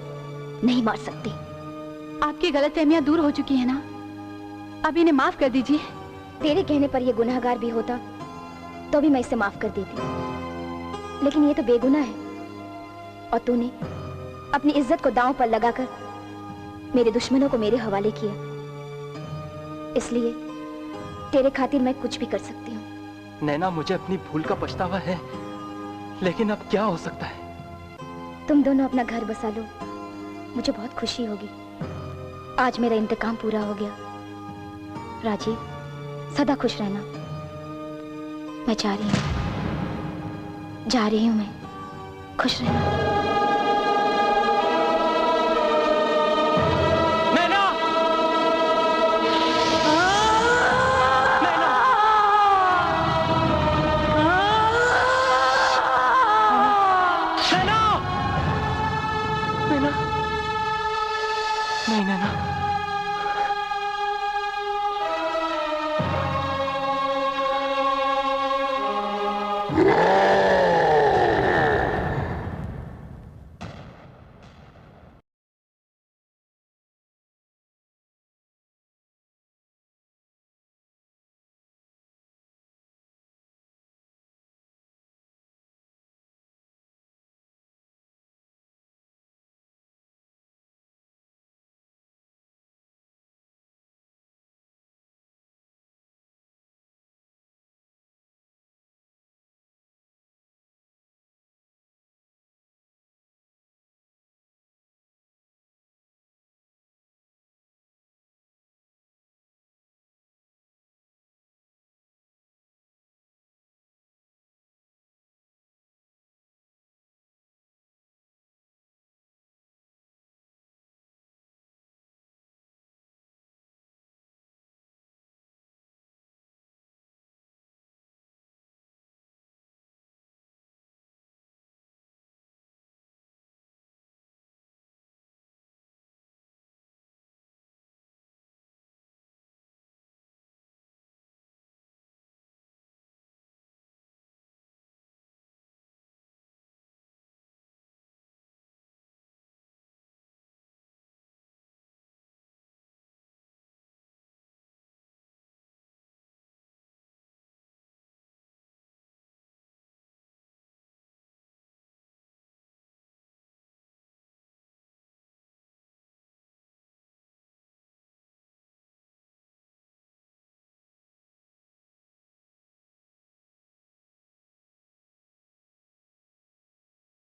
नहीं मार सकती। आपकी गलतफहमियां दूर हो चुकी है ना? अब इन्हें माफ कर दीजिए। तेरे कहने पर यह गुनाहगार भी होता तो भी मैं इसे माफ कर देती, लेकिन ये तो बेगुनाह है और तूने अपनी इज्जत को दांव पर लगाकर मेरे दुश्मनों को मेरे हवाले किया। इसलिए तेरे खातिर मैं कुछ भी कर सकती हूँ। नैना, मुझे अपनी भूल का पछतावा है, लेकिन अब क्या हो सकता है? तुम दोनों अपना घर बसा लो, मुझे बहुत खुशी होगी। आज मेरा इंतकाम पूरा हो गया। राजीव, सदा खुश रहना। मैं जा रही हूँ मैं। खुश रहना।